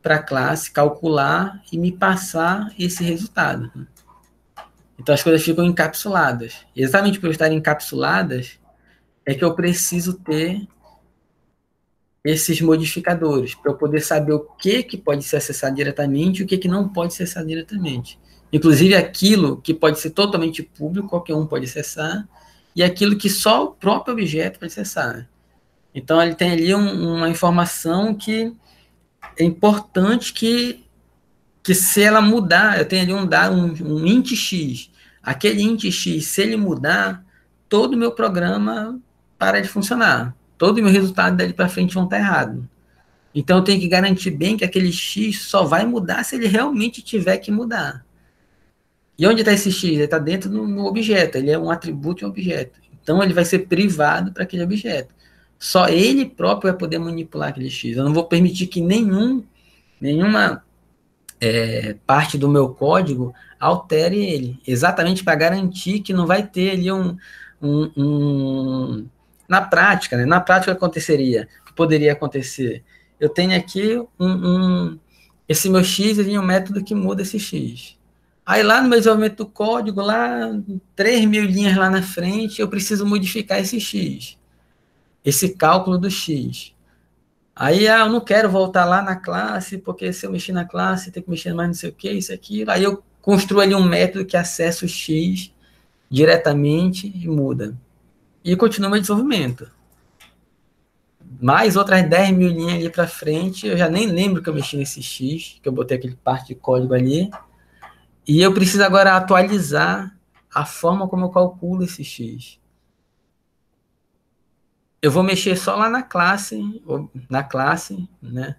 [SPEAKER 1] para a classe calcular e me passar esse resultado. Então as coisas ficam encapsuladas. E exatamente por estarem encapsuladas, é que eu preciso ter esses modificadores, para eu poder saber o que pode ser acessado diretamente e o que não pode ser acessado diretamente. Inclusive aquilo que pode ser totalmente público, qualquer um pode acessar, e aquilo que só o próprio objeto pode acessar. Então ele tem ali uma informação que é importante que se ela mudar, eu tenho ali um int x, aquele int x, se ele mudar, todo o meu programa para de funcionar. Todo o meu resultado dali para frente vão estar errado. Então eu tenho que garantir bem que aquele x só vai mudar se ele realmente tiver que mudar. E onde está esse x? Ele está dentro no objeto, ele é um atributo de um objeto. Então ele vai ser privado para aquele objeto. Só ele próprio vai poder manipular aquele x. Eu não vou permitir que nenhuma parte do meu código altere ele, exatamente para garantir que não vai ter ali na prática, né? Na prática aconteceria, o que poderia acontecer? Eu tenho aqui esse meu x, ele é um método que muda esse x. Aí lá no meu desenvolvimento do código, lá 3.000 linhas lá na frente, eu preciso modificar esse x, esse cálculo do x. Aí eu não quero voltar lá na classe, porque se eu mexer na classe, tem que mexer mais não sei o que, isso, aquilo. Aí eu construo ali um método que acessa o X diretamente e muda. E continua meu desenvolvimento. Mais outras 10.000 linhas ali para frente, eu já nem lembro que eu mexi nesse X, que eu botei aquele parte de código ali. E eu preciso agora atualizar a forma como eu calculo esse X. eu vou mexer só lá na classe, né,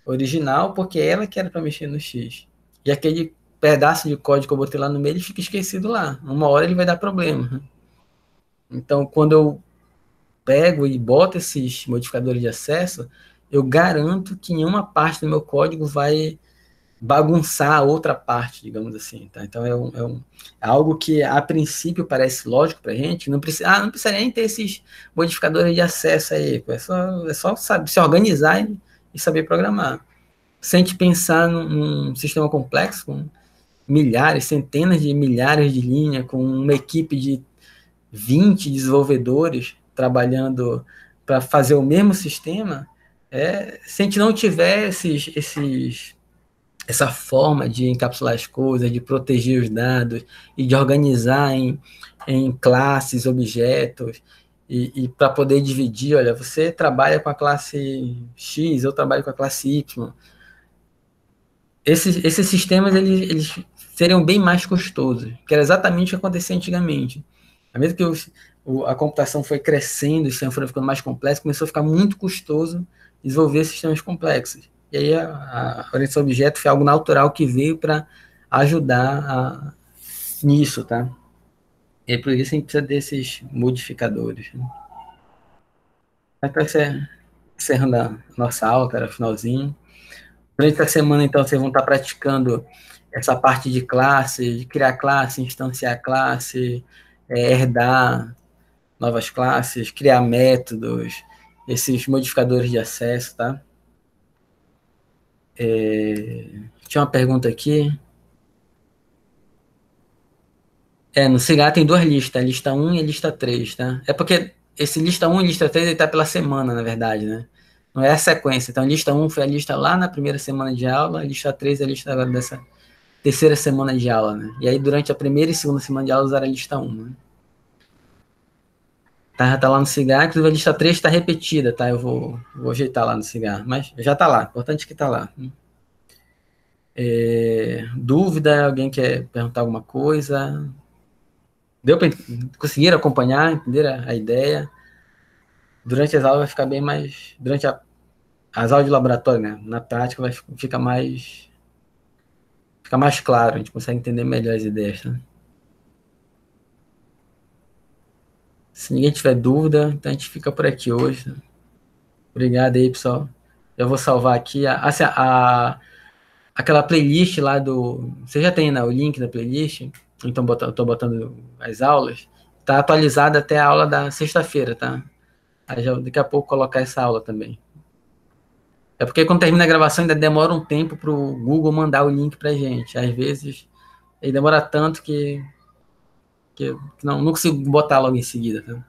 [SPEAKER 1] original, porque é ela que era para mexer no X. E aquele pedaço de código que eu botei lá no meio, ele fica esquecido lá. Uma hora ele vai dar problema. Então, quando eu pego e boto esses modificadores de acesso, eu garanto que nenhuma parte do meu código vai bagunçar a outra parte, digamos assim, tá? Então é algo que a princípio parece lógico para a gente, não precisa nem ter esses modificadores de acesso aí, é só saber se organizar e saber programar. Sem te pensar num sistema complexo, com milhares, centenas de milhares de linhas, com uma equipe de 20 desenvolvedores trabalhando para fazer o mesmo sistema, se a gente não tiver essa forma de encapsular as coisas, de proteger os dados e de organizar em classes, objetos, e para poder dividir, olha, você trabalha com a classe X, eu trabalho com a classe Y. Esses sistemas eles seriam bem mais custosos, que era exatamente o que acontecia antigamente. À medida que a computação foi crescendo, os sistemas foram ficando mais complexos, começou a ficar muito custoso desenvolver sistemas complexos. E aí a orientação a objeto foi algo natural que veio para ajudar nisso, tá? E é por isso a gente precisa desses modificadores. Né? Para encerrando a nossa aula, cara, finalzinho. Durante a semana, então, vocês vão estar praticando essa parte de classe, de criar classe, instanciar classe, herdar novas classes, criar métodos, esses modificadores de acesso, tá? Tinha uma pergunta aqui. No Cigar tem duas listas, a lista 1 e a lista 3, tá? É porque esse lista 1 e lista 3 ele tá pela semana, na verdade, né? Não é a sequência. Então, a lista 1 foi a lista lá na primeira semana de aula, a lista 3 é a lista agora dessa terceira semana de aula, né? E aí, durante a primeira e segunda semana de aula, usaram a lista 1, né? Tá lá no Cigar, inclusive a lista 3 está repetida, tá? Eu vou ajeitar lá no Cigar, mas já tá lá, importante que tá lá. Dúvida? Alguém quer perguntar alguma coisa? Deu para conseguir acompanhar, entender a ideia? Durante as aulas vai ficar bem mais. As aulas de laboratório, né? Na prática fica mais claro, a gente consegue entender melhor as ideias, né? Se ninguém tiver dúvida, então a gente fica por aqui hoje. Né? Obrigado aí, pessoal. Eu vou salvar aqui aquela playlist lá do. Você já tem, né, o link da playlist? Então eu tô botando as aulas. Tá atualizada até a aula da sexta-feira, tá? Aí já, daqui a pouco colocar essa aula também. É porque quando termina a gravação ainda demora um tempo para o Google mandar o link para gente. Às vezes ele demora tanto que não consigo botar logo em seguida. Tá?